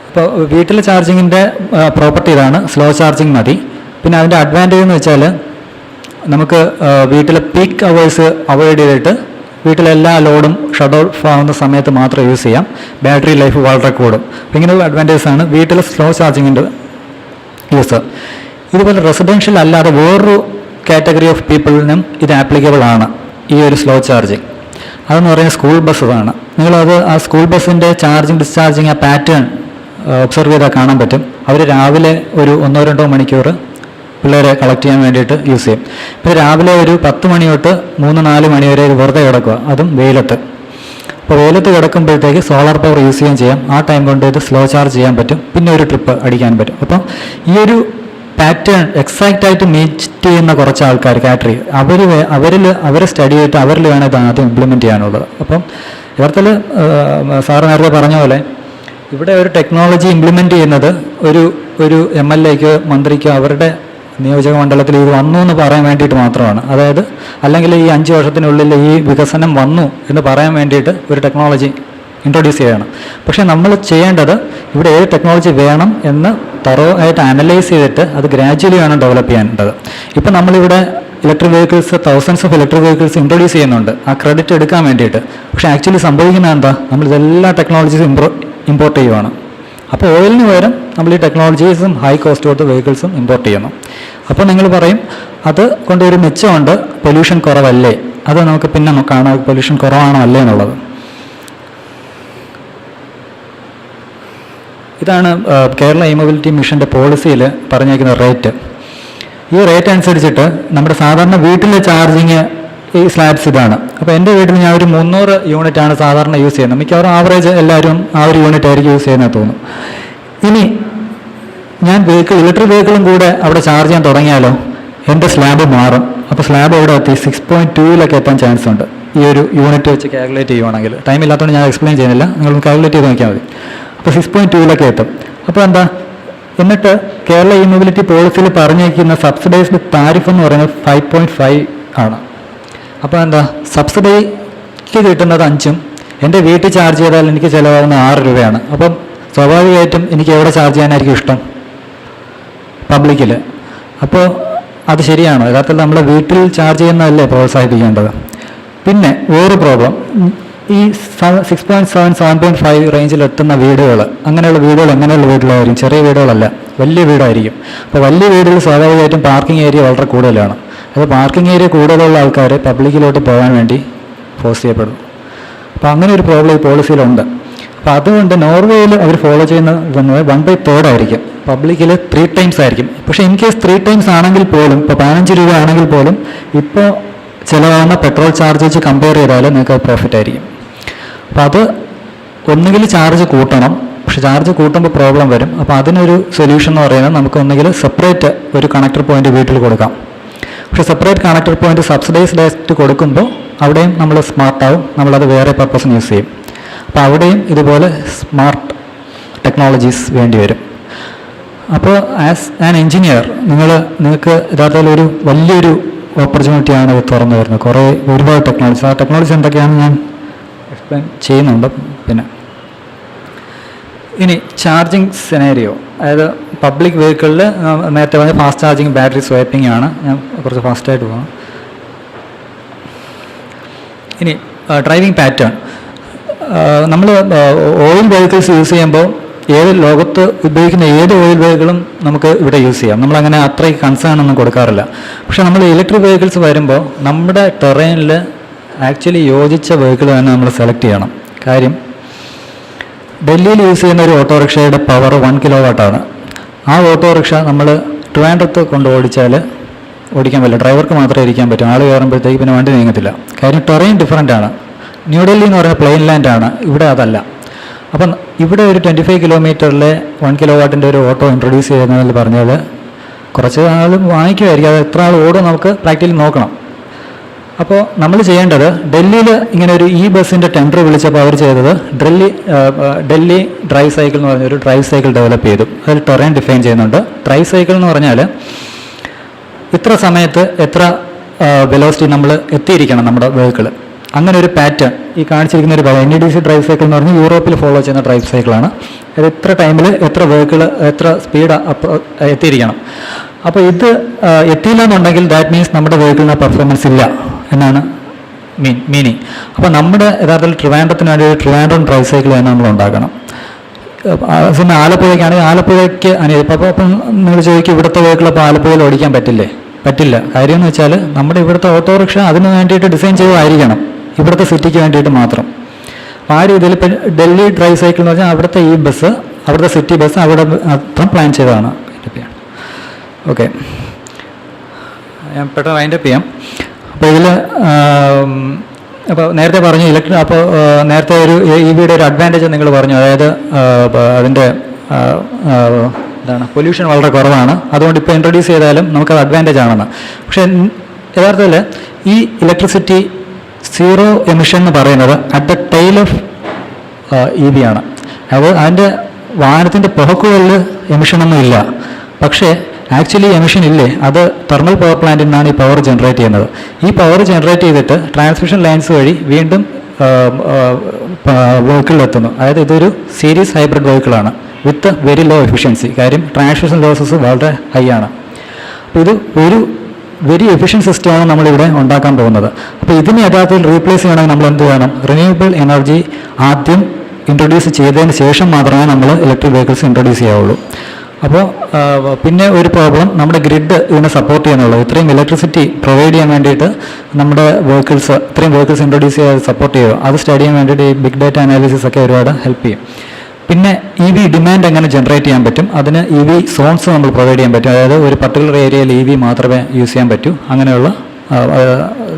ഇപ്പോൾ വീട്ടിലെ ചാർജിങ്ങിൻ്റെ പ്രോപ്പർട്ടി ഇതാണ്, സ്ലോ ചാർജിങ് മതി. പിന്നെ അതിൻ്റെ അഡ്വാൻറ്റേജ് എന്ന് വെച്ചാൽ നമുക്ക് വീട്ടിലെ പീക്ക് അവേഴ്സ് അവോയ്ഡ് ചെയ്തിട്ട് വീട്ടിലെല്ലാ ലോഡും ഷട്ട് ഓഫ് ആവുന്ന സമയത്ത് മാത്രം യൂസ് ചെയ്യാം. ബാറ്ററി ലൈഫ് വളരെ കൂടും. അപ്പോൾ ഇങ്ങനെയുള്ള അഡ്വാൻറ്റേജസ് ആണ് വീട്ടിലെ സ്ലോ ചാർജിങ്ങിൻ്റെ യൂസ്. ഇതുപോലെ റെസിഡൻഷ്യൽ അല്ലാതെ വേറൊരു കാറ്റഗറി ഓഫ് പീപ്പിളിനും ഇത് ആപ്ലിക്കബിൾ ആണ് ഈ ഒരു സ്ലോ ചാർജിങ്. അതെന്ന് പറയുന്നത് സ്കൂൾ ബസ്സാണ്. നിങ്ങളത് ആ സ്കൂൾ ബസ്സിൻ്റെ ചാർജിങ് ഡിസ്ചാർജിങ് ആ പാറ്റേൺ ഒബ്സർവ് ചെയ്താൽ കാണാൻ പറ്റും. അവർ രാവിലെ ഒരു 1-2 മണിക്കൂർ പിള്ളേരെ കളക്ട് ചെയ്യാൻ വേണ്ടിയിട്ട് യൂസ് ചെയ്യും. ഇപ്പോൾ രാവിലെ ഒരു 10 മണി തൊട്ട് 3-4 മണി വരെ വെറുതെ കിടക്കുക, അതും വെയിലത്ത്. അപ്പോൾ വെയിലത്ത് കിടക്കുമ്പോഴത്തേക്ക് സോളാർ പവർ യൂസ് ചെയ്യുകയും ചെയ്യാം. ആ ടൈം കൊണ്ട് ഇത് സ്ലോ ചാർജ് ചെയ്യാൻ പറ്റും, പിന്നെ ഒരു ട്രിപ്പ് അടിക്കാൻ പറ്റും. അപ്പം ഈ ഒരു പാറ്റേൺ എക്സാക്റ്റ് ആയിട്ട് മീറ്റ് ചെയ്യുന്ന കുറച്ച് ആൾക്കാർ കാറ്ററി അവരെ സ്റ്റഡി ചെയ്തിട്ട് അവരിൽ വേണം ഇത് ആദ്യം ഇംപ്ലിമെൻറ്റ് ചെയ്യാനുള്ളത്. അപ്പം യഥാർത്ഥത്തിൽ സാറ് നേരത്തെ പറഞ്ഞ പോലെ ഇവിടെ ഒരു ടെക്നോളജി ഇംപ്ലിമെൻറ്റ് ചെയ്യുന്നത് ഒരു MLAക്കോ മന്ത്രിക്കോ അവരുടെ നിയോജക മണ്ഡലത്തിൽ ഇത് വന്നു എന്ന് പറയാൻ വേണ്ടിയിട്ട് മാത്രമാണ്. അതായത് അല്ലെങ്കിൽ ഈ 5 വർഷത്തിനുള്ളിൽ ഈ വികസനം വന്നു എന്ന് പറയാൻ വേണ്ടിയിട്ട് ഒരു ടെക്നോളജി ഇൻട്രൊഡ്യൂസ് ചെയ്യുകയാണ്. പക്ഷേ നമ്മൾ ചെയ്യേണ്ടത് ഇവിടെ ഏത് ടെക്നോളജി വേണം എന്ന് തറോ ആയിട്ട് അനലൈസ് ചെയ്തിട്ട് അത് ഗ്രാജ്വലി വേണം ഡെവലപ്പ് ചെയ്യേണ്ടത്. ഇപ്പം നമ്മളിവിടെ electric vehicles thousands of electric vehicles introduce ചെയ്യുന്നുണ്ട് ആ ക്രെഡിറ്റ് എടുക്കാൻ വേണ്ടിയിട്ട്. പക്ഷേ ആക്ച്വലി സംഭവിക്കുന്നത് എന്താ, നമ്മളിതെല്ലാ ടെക്നോളജീസും ഇമ്പോർട്ട് ചെയ്യുവാണ്. അപ്പോൾ ഓയിലിന് പകരം നമ്മൾ ഈ ടെക്നോളജീസും ഹൈ കോസ്റ്റ് കൊടുത്ത വെഹിക്കിൾസും ഇമ്പോർട്ട് ചെയ്യുന്നു. അപ്പോൾ നിങ്ങൾ പറയും അത് കൊണ്ട് ഒരു മെച്ചമുണ്ട്, പൊല്യൂഷൻ കുറവല്ലേ? അത് നമുക്ക് പിന്നെ കാണാം പൊല്യൂഷൻ കുറവാണോ അല്ലേ എന്നുള്ളത്. ഇതാണ് കേരള ഇ-മൊബിലിറ്റി മിഷൻ്റെ പോളിസിയിൽ പറഞ്ഞേക്കുന്ന റേറ്റ്. ഈ റേറ്റ് അനുസരിച്ചിട്ട് നമ്മുടെ സാധാരണ വീട്ടിലെ ചാർജിങ് ഈ സ്ലാബ്സ് ഇതാണ്. അപ്പോൾ എൻ്റെ വീട്ടിൽ ഞാൻ ഒരു 300 യൂണിറ്റാണ് സാധാരണ യൂസ് ചെയ്യുന്നത്. മിക്കവാറും ആവറേജ് എല്ലാവരും ആ ഒരു യൂണിറ്റ് ആയിരിക്കും യൂസ് ചെയ്യുന്നത് തോന്നും. ഇനി ഞാൻ ഇലക്ട്രിക് വെഹിക്കിളും കൂടെ അവിടെ ചാർജ് ചെയ്യാൻ തുടങ്ങിയാലോ എൻ്റെ സ്ലാബ് മാറും. അപ്പോൾ സ്ലാബ് എവിടെ എത്തി 6.2 എത്താൻ ചാൻസ് ഉണ്ട്. ഈ ഒരു യൂണിറ്റ് വെച്ച് കാൽക്കുലേറ്റ് ചെയ്യുവാണെങ്കിൽ. ടൈം ഇല്ലാത്തതുകൊണ്ട് ഞാൻ എക്സ്പ്ലെയിൻ ചെയ്യുന്നില്ല, നിങ്ങൾ കാൽക്കുലേറ്റ് ചെയ്ത് നോക്കിയാൽ മതി. അപ്പോൾ 6.2 എത്തും. അപ്പോൾ എന്താ, എന്നിട്ട് കേരള ഇ-മൊബിലിറ്റി പോളിസിയിൽ പറഞ്ഞിരിക്കുന്ന സബ്സിഡൈസ്ഡ് താരിഫ് എന്ന് പറയുന്നത് 5.5 ആണ്. അപ്പോൾ എന്താ, സബ്സിഡിക്ക് കിട്ടുന്നത് 5ഉം എൻ്റെ വീട്ടിൽ ചാർജ് ചെയ്താൽ എനിക്ക് ചിലവാകുന്ന 6 രൂപയാണ്. അപ്പം സ്വാഭാവികമായിട്ടും എനിക്ക് എവിടെ ചാർജ് ചെയ്യാനായിരിക്കും ഇഷ്ടം? പബ്ലിക്കിൽ. അപ്പോൾ അത് ശരിയാണോ? യഥാർത്ഥത്തിൽ നമ്മൾ വീട്ടിൽ ചാർജ് ചെയ്യുന്നതല്ലേ പ്രോത്സാഹിപ്പിക്കേണ്ടത്? പിന്നെ വേറൊരു പ്രോബ്ലം, ഈ 6.7, 7.5 റേഞ്ചിൽ എത്തുന്ന വീടുകൾ, അങ്ങനെയുള്ള വീടുകൾ എങ്ങനെയുള്ള വീടുകളായിരിക്കും? ചെറിയ വീടുകളല്ല, വലിയ വീടായിരിക്കും. അപ്പോൾ വലിയ വീടുകൾ സ്വാഭാവികമായിട്ടും പാർക്കിംഗ് ഏരിയ വളരെ കൂടുതലാണ്. അത് പാർക്കിംഗ് ഏരിയ കൂടുതലുള്ള ആൾക്കാർ പബ്ലിക്കിലോട്ട് പോകാൻ വേണ്ടി ഫോഴ്സ് ചെയ്യപ്പെടും. അപ്പോൾ അങ്ങനെ ഒരു പ്രോബ്ലം ഈ പോളിസിയിലുണ്ട്. അപ്പോൾ അതുകൊണ്ട് നോർവേയിൽ അവർ ഫോളോ ചെയ്യുന്നത് 1/3 ആയിരിക്കും, പബ്ലിക്കിൽ 3 ടൈംസ് ആയിരിക്കും. പക്ഷേ ഇൻ കേസ് 3 ടൈംസ് ആണെങ്കിൽ പോലും, ഇപ്പോൾ 15 രൂപ ആണെങ്കിൽ പോലും ഇപ്പോൾ ചിലവാകുന്ന പെട്രോൾ ചാർജ് വെച്ച് കമ്പയർ ചെയ്താൽ നിങ്ങൾക്ക് പ്രോഫിറ്റ് ആയിരിക്കും. അപ്പോൾ അത് ഒന്നുകിൽ ചാർജ് കൂട്ടണം, പക്ഷെ ചാർജ് കൂട്ടുമ്പോൾ പ്രോബ്ലം വരും. അപ്പോൾ അതിനൊരു സൊല്യൂഷൻ എന്ന് പറയുന്നത് നമുക്ക് ഒന്നുകിൽ സെപ്പറേറ്റ് ഒരു കണക്ടർ പോയിന്റ് വീട്ടിൽ കൊടുക്കാം. പക്ഷേ സെപ്പറേറ്റ് കണക്ടർ പോയിന്റ് സബ്സിഡൈസ്ഡ് ആയിട്ട് കൊടുക്കുമ്പോൾ അവിടെയും നമ്മൾ സ്മാർട്ടാവും, നമ്മളത് വേറെ പർപ്പസിന് യൂസ് ചെയ്യും. അപ്പോൾ അവിടെയും ഇതുപോലെ സ്മാർട്ട് ടെക്നോളജീസ് വേണ്ടി വരും. അപ്പോൾ ആസ് ആൻ എൻജിനീയർ നിങ്ങൾക്ക് യഥാർത്ഥത്തിൽ ഒരു വലിയൊരു ഓപ്പർച്യൂണിറ്റിയാണ് ഇത് തുറന്നു വരുന്നത്. ഒരുപാട് ടെക്നോളജീസ്, ആ ടെക്നോളജി എന്തൊക്കെയാണെന്ന് ഞാൻ എക്സ്പ്ലെയിൻ ചെയ്യുന്നുണ്ട്. പിന്നെ ഇനി ചാർജിങ് സെനാരിയോ, അതായത് പബ്ലിക് വെഹിക്കിളിൽ നേരത്തെ പറഞ്ഞ ഫാസ്റ്റ് ചാർജിങ് ബാറ്ററി സ്വൈപ്പിംഗ് ആണ്. ഞാൻ കുറച്ച് ഫാസ്റ്റായിട്ട് പോകാം. ഇനി ഡ്രൈവിംഗ് പാറ്റേൺ, നമ്മൾ ഓയിൽ വെഹിക്കിൾസ് യൂസ് ചെയ്യുമ്പോൾ ലോകത്ത് ഉപയോഗിക്കുന്ന ഏത് ഓയിൽ വെഹിക്കിളും നമുക്ക് ഇവിടെ യൂസ് ചെയ്യാം. നമ്മളങ്ങനെ അത്രയ്ക്ക് കൺസേൺ ഒന്നും കൊടുക്കാറില്ല. പക്ഷേ നമ്മൾ ഇലക്ട്രിക് വെഹിക്കിൾസ് വരുമ്പോൾ നമ്മുടെ ടെറൈനിൽ ആക്ച്വലി യോജിച്ച വെഹിക്കിൾ തന്നെ നമ്മൾ സെലക്ട് ചെയ്യണം. കാര്യം ഡൽഹിയിൽ യൂസ് ചെയ്യുന്ന ഒരു ഓട്ടോറിക്ഷയുടെ പവർ 1 കിലോവാട്ടാണ്. ആ ഓട്ടോറിക്ഷ നമ്മൾ ട്രിവാൻഡ്രത്ത് കൊണ്ട് ഓടിച്ചാൽ ഓടിക്കാൻ പറ്റില്ല, ഡ്രൈവർക്ക് മാത്രമേ ഇരിക്കാൻ പറ്റും. ആൾ കയറുമ്പോഴത്തേക്ക് പിന്നെ വണ്ടി നീങ്ങത്തില്ല. കാര്യം ടെറൈൻ ഡിഫറൻ്റ് ആണ്. ന്യൂഡൽഹി എന്ന് പറയുന്ന പ്ലെയിൻ ലാൻഡാണ്, ഇവിടെ അതല്ല. അപ്പം ഇവിടെ ഒരു 25 കിലോമീറ്ററിലെ 1 കിലോവാട്ടിൻ്റെ ഒരു ഓട്ടോ ഇൻട്രൊഡ്യൂസ് ചെയ്യുന്നതെന്ന് പറഞ്ഞാൽ കുറച്ച് ആൾ വാങ്ങിക്കുമായിരിക്കും. അത് എത്ര ആൾ ഓടും നമുക്ക് പ്രാക്ടിക്കലി നോക്കണം. അപ്പോൾ നമ്മൾ ചെയ്യേണ്ടത്, ഡൽഹിയിൽ ഇങ്ങനെ ഒരു ബസ്സിൻ്റെ ടെൻഡർ വിളിച്ചപ്പോൾ അവർ ചെയ്തത് ഡൽഹി ഡ്രൈവ് സൈക്കിൾ എന്ന് പറഞ്ഞൊരു ഡ്രൈവ് സൈക്കിൾ ഡെവലപ്പ് ചെയ്തു. അതിൽ ടെറൈൻ ഡിഫൈൻ ചെയ്യുന്നുണ്ട്. ഡ്രൈവ് സൈക്കിൾ എന്ന് പറഞ്ഞാൽ ഇത്ര സമയത്ത് എത്ര വെലോസിറ്റി നമ്മൾ എത്തിയിരിക്കണം നമ്മുടെ വെഹിക്കിൾ, അങ്ങനെ ഒരു പാറ്റേൺ ഈ കാണിച്ചിരിക്കുന്ന ഒരു NEDC ഡ്രൈവ് സൈക്കിൾ എന്ന് പറഞ്ഞാൽ യൂറോപ്പിൽ ഫോളോ ചെയ്യുന്ന ഡ്രൈവ് സൈക്കിളാണ്. അത് ഇത്ര ടൈമിൽ എത്ര വെഹിക്കിൾ എത്ര സ്പീഡ് എത്തിയിരിക്കണം. അപ്പോൾ ഇത് എത്തിയില്ല എന്നുണ്ടെങ്കിൽ ദാറ്റ് മീൻസ് നമ്മുടെ വെഹിക്കിളിന് പെർഫോമൻസ് ഇല്ല എന്നാണ് മീനിങ്. അപ്പോൾ നമ്മുടെ യഥാർത്ഥത്തിൽ ട്രിവാൻഡ്രത്തിന് വേണ്ടി ഒരു ട്രിവാൻഡ്രം ഡ്രൈവ് സൈക്കിൾ തന്നെ നമ്മൾ ഉണ്ടാക്കണം. പിന്നെ ആലപ്പുഴയ്ക്കാണെങ്കിൽ ആലപ്പുഴയ്ക്ക് അപ്പം നിങ്ങൾ ചോദിക്കും ഇവിടുത്തെ വെഹിക്കിൾ അപ്പോൾ ആലപ്പുഴയിൽ ഓടിക്കാൻ പറ്റില്ല. കാര്യം എന്ന് വെച്ചാൽ നമ്മുടെ ഇവിടുത്തെ ഓട്ടോറിക്ഷ അതിന് വേണ്ടിയിട്ട് ഡിസൈൻ ചെയ്തതായിരിക്കണം, ഇവിടുത്തെ സിറ്റിക്ക് വേണ്ടിയിട്ട് മാത്രം. അപ്പോൾ ആ രീതിയിൽ ഇപ്പം ഡൽഹി ഡ്രൈവ് സൈക്കിൾ എന്ന് പറഞ്ഞാൽ അവിടുത്തെ ബസ്, അവിടുത്തെ സിറ്റി ബസ് അവിടെ മാത്രം പ്ലാൻ ചെയ്തതാണ്. ഓക്കെ, ഞാൻ പെട്ടെന്ന് വൈൻഡപ്പ് ചെയ്യാം. അപ്പോൾ ഇതിൽ അപ്പോൾ നേരത്തെ പറഞ്ഞു അപ്പോൾ നേരത്തെ ഒരു EVയുടെ ഒരു അഡ്വാൻറ്റേജ് നിങ്ങൾ പറഞ്ഞു, അതായത് അതിൻ്റെ എന്താണ് പൊല്യൂഷൻ വളരെ കുറവാണ്, അതുകൊണ്ട് ഇപ്പോൾ ഇൻട്രൊഡ്യൂസ് ചെയ്താലും നമുക്കത് അഡ്വാൻറ്റേജ് ആണെന്ന്. പക്ഷേ യഥാർത്ഥത്തിൽ ഈ ഇലക്ട്രിസിറ്റി സീറോ എമിഷൻ എന്ന് പറയുന്നത് at the tail of EV ആണ്. അത് അതിൻ്റെ വാഹനത്തിൻ്റെ പുറക്കുകളിൽ എമിഷനൊന്നും ഇല്ല. പക്ഷേ ആക്ച്വലി എമിഷൻ ഇല്ലേ, അത് തെർമൽ പവർ പ്ലാന്റിൽ നിന്നാണ് ഈ പവർ ജനറേറ്റ് ചെയ്യുന്നത്. ഈ പവർ ജനറേറ്റ് ചെയ്തിട്ട് ട്രാൻസ്മിഷൻ ലൈൻസ് വഴി വീണ്ടും വെഹിക്കിളിലെത്തുന്നു. അതായത് ഇതൊരു സീരീസ് ഹൈബ്രിഡ് വെഹിക്കിളാണ് വിത്ത് വെരി ലോ എഫിഷ്യൻസി. കാര്യം ട്രാൻസ്മിഷൻ ലോസസ് വളരെ ഹൈ ആണ്. അപ്പോൾ ഇത് ഒരു വെരി എഫിഷ്യൻറ്റ് സിസ്റ്റമാണ് നമ്മളിവിടെ ഉണ്ടാക്കാൻ പോകുന്നത്. അപ്പോൾ ഇതിന് യഥാർത്ഥത്തിൽ റീപ്ലേസ് ചെയ്യണമെങ്കിൽ നമ്മൾ എന്ത് വേണം? റിന്യൂവബിൾ എനർജി ആദ്യം ഇൻട്രൊഡ്യൂസ് ചെയ്തതിന് ശേഷം മാത്രമേ നമ്മൾ ഇലക്ട്രിക് വെഹിക്കിൾസ് ഇൻട്രൊഡ്യൂസ് ചെയ്യാവുള്ളൂ. അപ്പോൾ പിന്നെ ഒരു പ്രോബ്ലം, നമ്മുടെ ഗ്രിഡ് ഇതിനെ സപ്പോർട്ട് ചെയ്യാനുള്ളത്. ഇത്രയും ഇലക്ട്രിസിറ്റി പ്രൊവൈഡ് ചെയ്യാൻ വേണ്ടിയിട്ട് നമ്മുടെ വെഹിക്കിൾസ്, ഇത്രയും വെഹിക്കിൾസ് ഇൻട്രൊഡ്യൂസ് ചെയ്യാൻ സപ്പോർട്ട് ചെയ്യുക, അത് സ്റ്റഡി ചെയ്യാൻ വേണ്ടിയിട്ട് ഈ ബിഗ് ഡാറ്റ അനാലിസിസ് ഒക്കെ ഒരുപാട് ഹെൽപ്പ് ചെയ്യും. പിന്നെ EV ഡിമാൻഡ് എങ്ങനെ ജനറേറ്റ് ചെയ്യാൻ പറ്റും, അതിന് EV സോൺസ് നമ്മൾ പ്രൊവൈഡ് ചെയ്യാൻ പറ്റും. അതായത് ഒരു പർട്ടിക്കുലർ ഏരിയയിൽ EV മാത്രമേ യൂസ് ചെയ്യാൻ പറ്റൂ, അങ്ങനെയുള്ള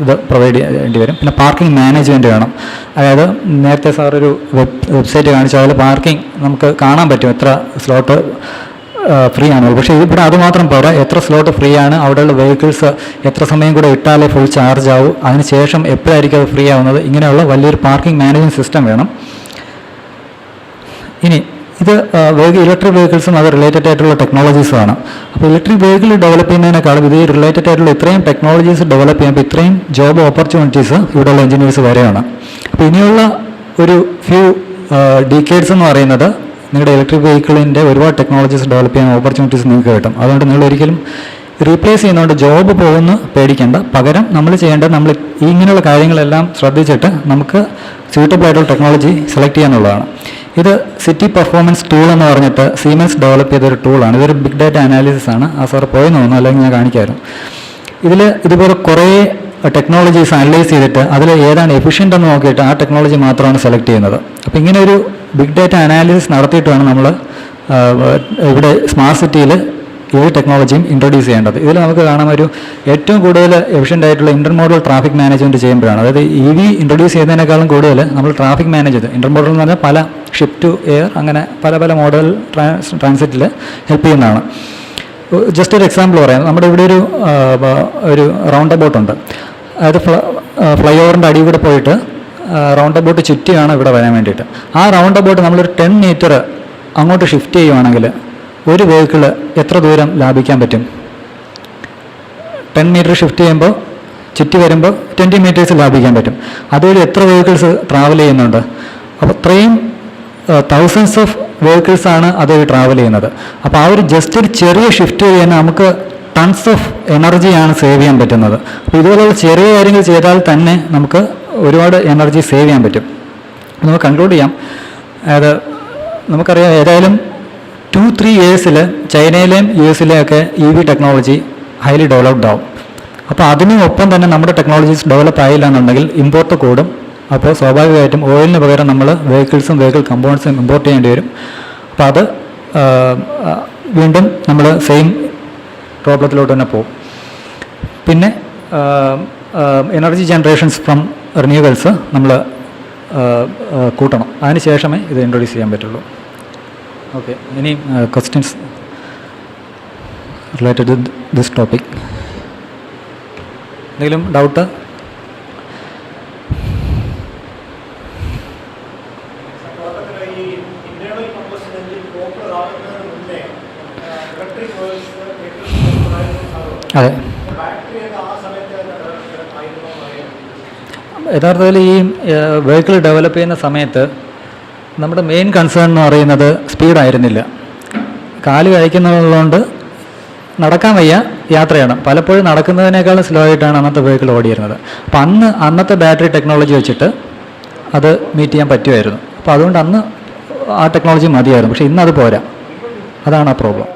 ഇത് പ്രൊവൈഡ് ചെയ്യേണ്ടി വരും. പിന്നെ പാർക്കിംഗ് മാനേജ്മെൻറ്റ് വേണം. അതായത് നേരത്തെ സാർ ഒരു വെബ്സൈറ്റ് കാണിച്ചു, അതിൽ പാർക്കിംഗ് നമുക്ക് കാണാൻ പറ്റും എത്ര സ്ലോട്ട് ഫ്രീ ആണുള്ളൂ. പക്ഷേ ഇവിടെ അതുമാത്രം പോരാ, എത്ര സ്ലോട്ട് ഫ്രീ ആണ്, അവിടെയുള്ള വെഹിക്കിൾസ് എത്ര സമയം കൂടെ ഇട്ടാലേ ഫുൾ ചാർജ് ആവും, അതിനുശേഷം എപ്പോഴായിരിക്കും അത് ഫ്രീ ആവുന്നത്, ഇങ്ങനെയുള്ള വലിയൊരു പാർക്കിംഗ് മാനേജ്മെൻറ്റ് സിസ്റ്റം വേണം. ഇനി ഇത് ഇലക്ട്രിക് വെഹിക്കിൾസും അത് റിലേറ്റഡ് ആയിട്ടുള്ള ടെക്നോളജീസും ആണ്. അപ്പോൾ ഇലക്ട്രിക് വെഹിക്കിൾ ഡെവലപ്പ് ചെയ്യുന്നതിനേക്കാളും ഇത് റിലേറ്റഡ് ആയിട്ടുള്ള ഇത്രയും ടെക്നോളജീസ് ഡെവലപ്പ് ചെയ്യുമ്പോൾ ഇത്രയും ജോബ് ഓപ്പർച്യൂണിറ്റീസ് ഇവിടെയുള്ള എഞ്ചിനീയേഴ്സ് വരെയാണ്. അപ്പോൾ ഇനിയുള്ള ഒരു ഫ്യൂ ഡീക്കേഡ്സ് എന്ന് പറയുന്നത് നിങ്ങളുടെ ഇലക്ട്രിക് വെഹിക്കിളിൻ്റെ ഒരുപാട് ടെക്നോളജീസ് ഡെവലപ്പ് ചെയ്യാൻ ഓപ്പർച്യൂണിറ്റീസ് നിങ്ങൾക്ക് കിട്ടും. അതുകൊണ്ട് നിങ്ങൾ ഒരിക്കലും റീപ്ലേസ് ചെയ്യുന്നതുകൊണ്ട് ജോബ് പോകുമെന്ന് പേടിക്കേണ്ട. പകരം നമ്മൾ ചെയ്യേണ്ടത് നമ്മൾ ഇങ്ങനെയുള്ള കാര്യങ്ങളെല്ലാം ശ്രദ്ധിച്ചിട്ട് നമുക്ക് സ്യൂട്ടബിൾ ആയിട്ടുള്ള ടെക്നോളജി സെലക്ട് ചെയ്യാനുള്ളതാണ്. ഇത് സിറ്റി പെർഫോമൻസ് ടൂൾ എന്ന് പറഞ്ഞിട്ട് സീമെൻസ് ഡെവലപ്പ് ചെയ്തൊരു ടൂളാണ്. ഇതൊരു ബിഗ് ഡാറ്റ അനാലിസിസ് ആണ്. ആ സാർ പോയി തോന്നുന്നു, അല്ലെങ്കിൽ ഞാൻ കാണിക്കായിരുന്നു. ഇതിൽ ഇതുപോലെ കുറേ ടെക്നോളജീസ് അനലൈസ് ചെയ്തിട്ട് അതിൽ ഏതാണ് എഫിഷ്യൻ്റ് എന്ന് നോക്കിയിട്ട് ആ ടെക്നോളജി മാത്രമാണ് സെലക്ട് ചെയ്യുന്നത്. അപ്പോൾ ഇങ്ങനെ ഒരു ബിഗ് ഡാറ്റ അനാലിസിസ് നടത്തിയിട്ട് വേണം നമ്മൾ ഇവിടെ സ്മാർട്ട് സിറ്റിയിൽ ഏത് ടെക്നോളജിയും ഇൻട്രൊഡ്യൂസ് ചെയ്യേണ്ടത്. ഇതിൽ നമുക്ക് കാണാം ഒരു ഏറ്റവും കൂടുതൽ എഫിഷ്യൻ്റ് ആയിട്ടുള്ള ഇന്റർമോഡൽ ട്രാഫിക് മാനേജ്മെൻറ്റ് ചെയ്യുമ്പോഴാണ്. അതായത് EV ഇൻട്രൊഡ്യൂസ് ചെയ്യുന്നതിനേക്കാളും കൂടുതൽ നമ്മൾ ട്രാഫിക് മാനേജ് ചെയ്ത്, ഇന്റർമോഡൽ എന്ന് പറഞ്ഞാൽ പല ഷിപ്പ് ടു എയർ അങ്ങനെ പല പല മോഡൽ ട്രാൻസിറ്റിൽ ഹെൽപ്പ് ചെയ്യുന്നതാണ്. ജസ്റ്റ് ഒരു എക്സാമ്പിൾ പറയാം. നമ്മുടെ ഇവിടെ ഒരു റൗണ്ട് അബൌട്ട് ഉണ്ട്. അതായത് ഫ്ലൈ ഓവറിൻ്റെ അടിയിൽ കൂടെ പോയിട്ട് റൗണ്ട് അബൌട്ട് ചുറ്റിയാണ് ഇവിടെ വരാൻ വേണ്ടിയിട്ട്. ആ റൗണ്ട് അബൌട്ട് നമ്മളൊരു 10 മീറ്റർ അങ്ങോട്ട് ഷിഫ്റ്റ് ചെയ്യുവാണെങ്കിൽ ഒരു വെഹിക്കിൾ എത്ര ദൂരം ലാഭിക്കാൻ പറ്റും? 10 മീറ്റർ ഷിഫ്റ്റ് ചെയ്യുമ്പോൾ ചുറ്റി വരുമ്പോൾ 20 മീറ്റേഴ്സ് ലാഭിക്കാൻ പറ്റും. അതുവഴി എത്ര വെഹിക്കിൾസ് ട്രാവൽ ചെയ്യുന്നുണ്ട്? അപ്പോൾ ഇത്രയും തൗസൻഡ്സ് ഓഫ് വെഹിക്കിൾസാണ് അതുവഴി ട്രാവൽ ചെയ്യുന്നത്. അപ്പോൾ ആ ഒരു ജസ്റ്റ് ഒരു ചെറിയ ഷിഫ്റ്റ് ചെയ്യാൻ നമുക്ക് ടൺസ് ഓഫ് എനർജിയാണ് സേവ് ചെയ്യാൻ പറ്റുന്നത്. അപ്പോൾ ഇതുപോലുള്ള ചെറിയ കാര്യങ്ങൾ ചെയ്താൽ തന്നെ നമുക്ക് ഒരുപാട് എനർജി സേവ് ചെയ്യാൻ പറ്റും. നമുക്ക് കൺക്ലൂഡ് ചെയ്യാം. അതായത് നമുക്കറിയാം ഏതായാലും 2-3 ഇയേഴ്സിൽ ചൈനയിലെയും US-ലെയും ഒക്കെ EV ടെക്നോളജി ഹൈലി ഡെവലപ്ഡ് ആവും. അപ്പോൾ അതിനൊപ്പം തന്നെ നമ്മുടെ ടെക്നോളജീസ് ഡെവലപ്പ് ആയില്ല എന്നുണ്ടെങ്കിൽ ഇമ്പോർട്ട് കൂടും. അപ്പോൾ സ്വാഭാവികമായിട്ടും ഓയിലിന് പകരം നമ്മൾ വെഹിക്കിൾസും വെഹിക്കിൾ കമ്പോണൻസും ഇമ്പോർട്ട് ചെയ്യേണ്ടി വരും. അപ്പോൾ അത് വീണ്ടും നമ്മൾ സെയിം പ്രോബ്ലത്തിലോട്ട് തന്നെ പോകും. പിന്നെ എനർജി ജനറേഷൻസ് ഫ്രം റിന്യൂവൽസ് നമ്മൾ കൂട്ടണം. അതിന് ശേഷമേ ഇത് ഇൻട്രൊഡ്യൂസ് ചെയ്യാൻ പറ്റുള്ളൂ. ഓക്കെ, ഇനി questions related to this topic. എന്തെങ്കിലും ഡൗട്ട്? അതെ, യഥാർത്ഥത്തിൽ ഈ വെഹിക്കിൾ ഡെവലപ്പ് ചെയ്യുന്ന സമയത്ത് നമ്മുടെ മെയിൻ കൺസേൺ എന്ന് പറയുന്നത് സ്പീഡായിരുന്നില്ല. കാല് കഴിക്കുന്നതുകൊണ്ട് നടക്കാൻ വയ്യ, യാത്ര ചെയ്യണം. പലപ്പോഴും നടക്കുന്നതിനേക്കാളും സ്ലോ ആയിട്ടാണ് അന്നത്തെ വെഹിക്കിൾ ഓടിയിരുന്നത്. അപ്പോൾ അന്നത്തെ ബാറ്ററി ടെക്നോളജി വെച്ചിട്ട് അത് മീറ്റ് ചെയ്യാൻ പറ്റുമായിരുന്നു. അപ്പോൾ അതുകൊണ്ട് അന്ന് ആ ടെക്നോളജി മതിയായിരുന്നു. പക്ഷേ ഇന്നത് പോരാ, അതാണ് ആ പ്രോബ്ലം.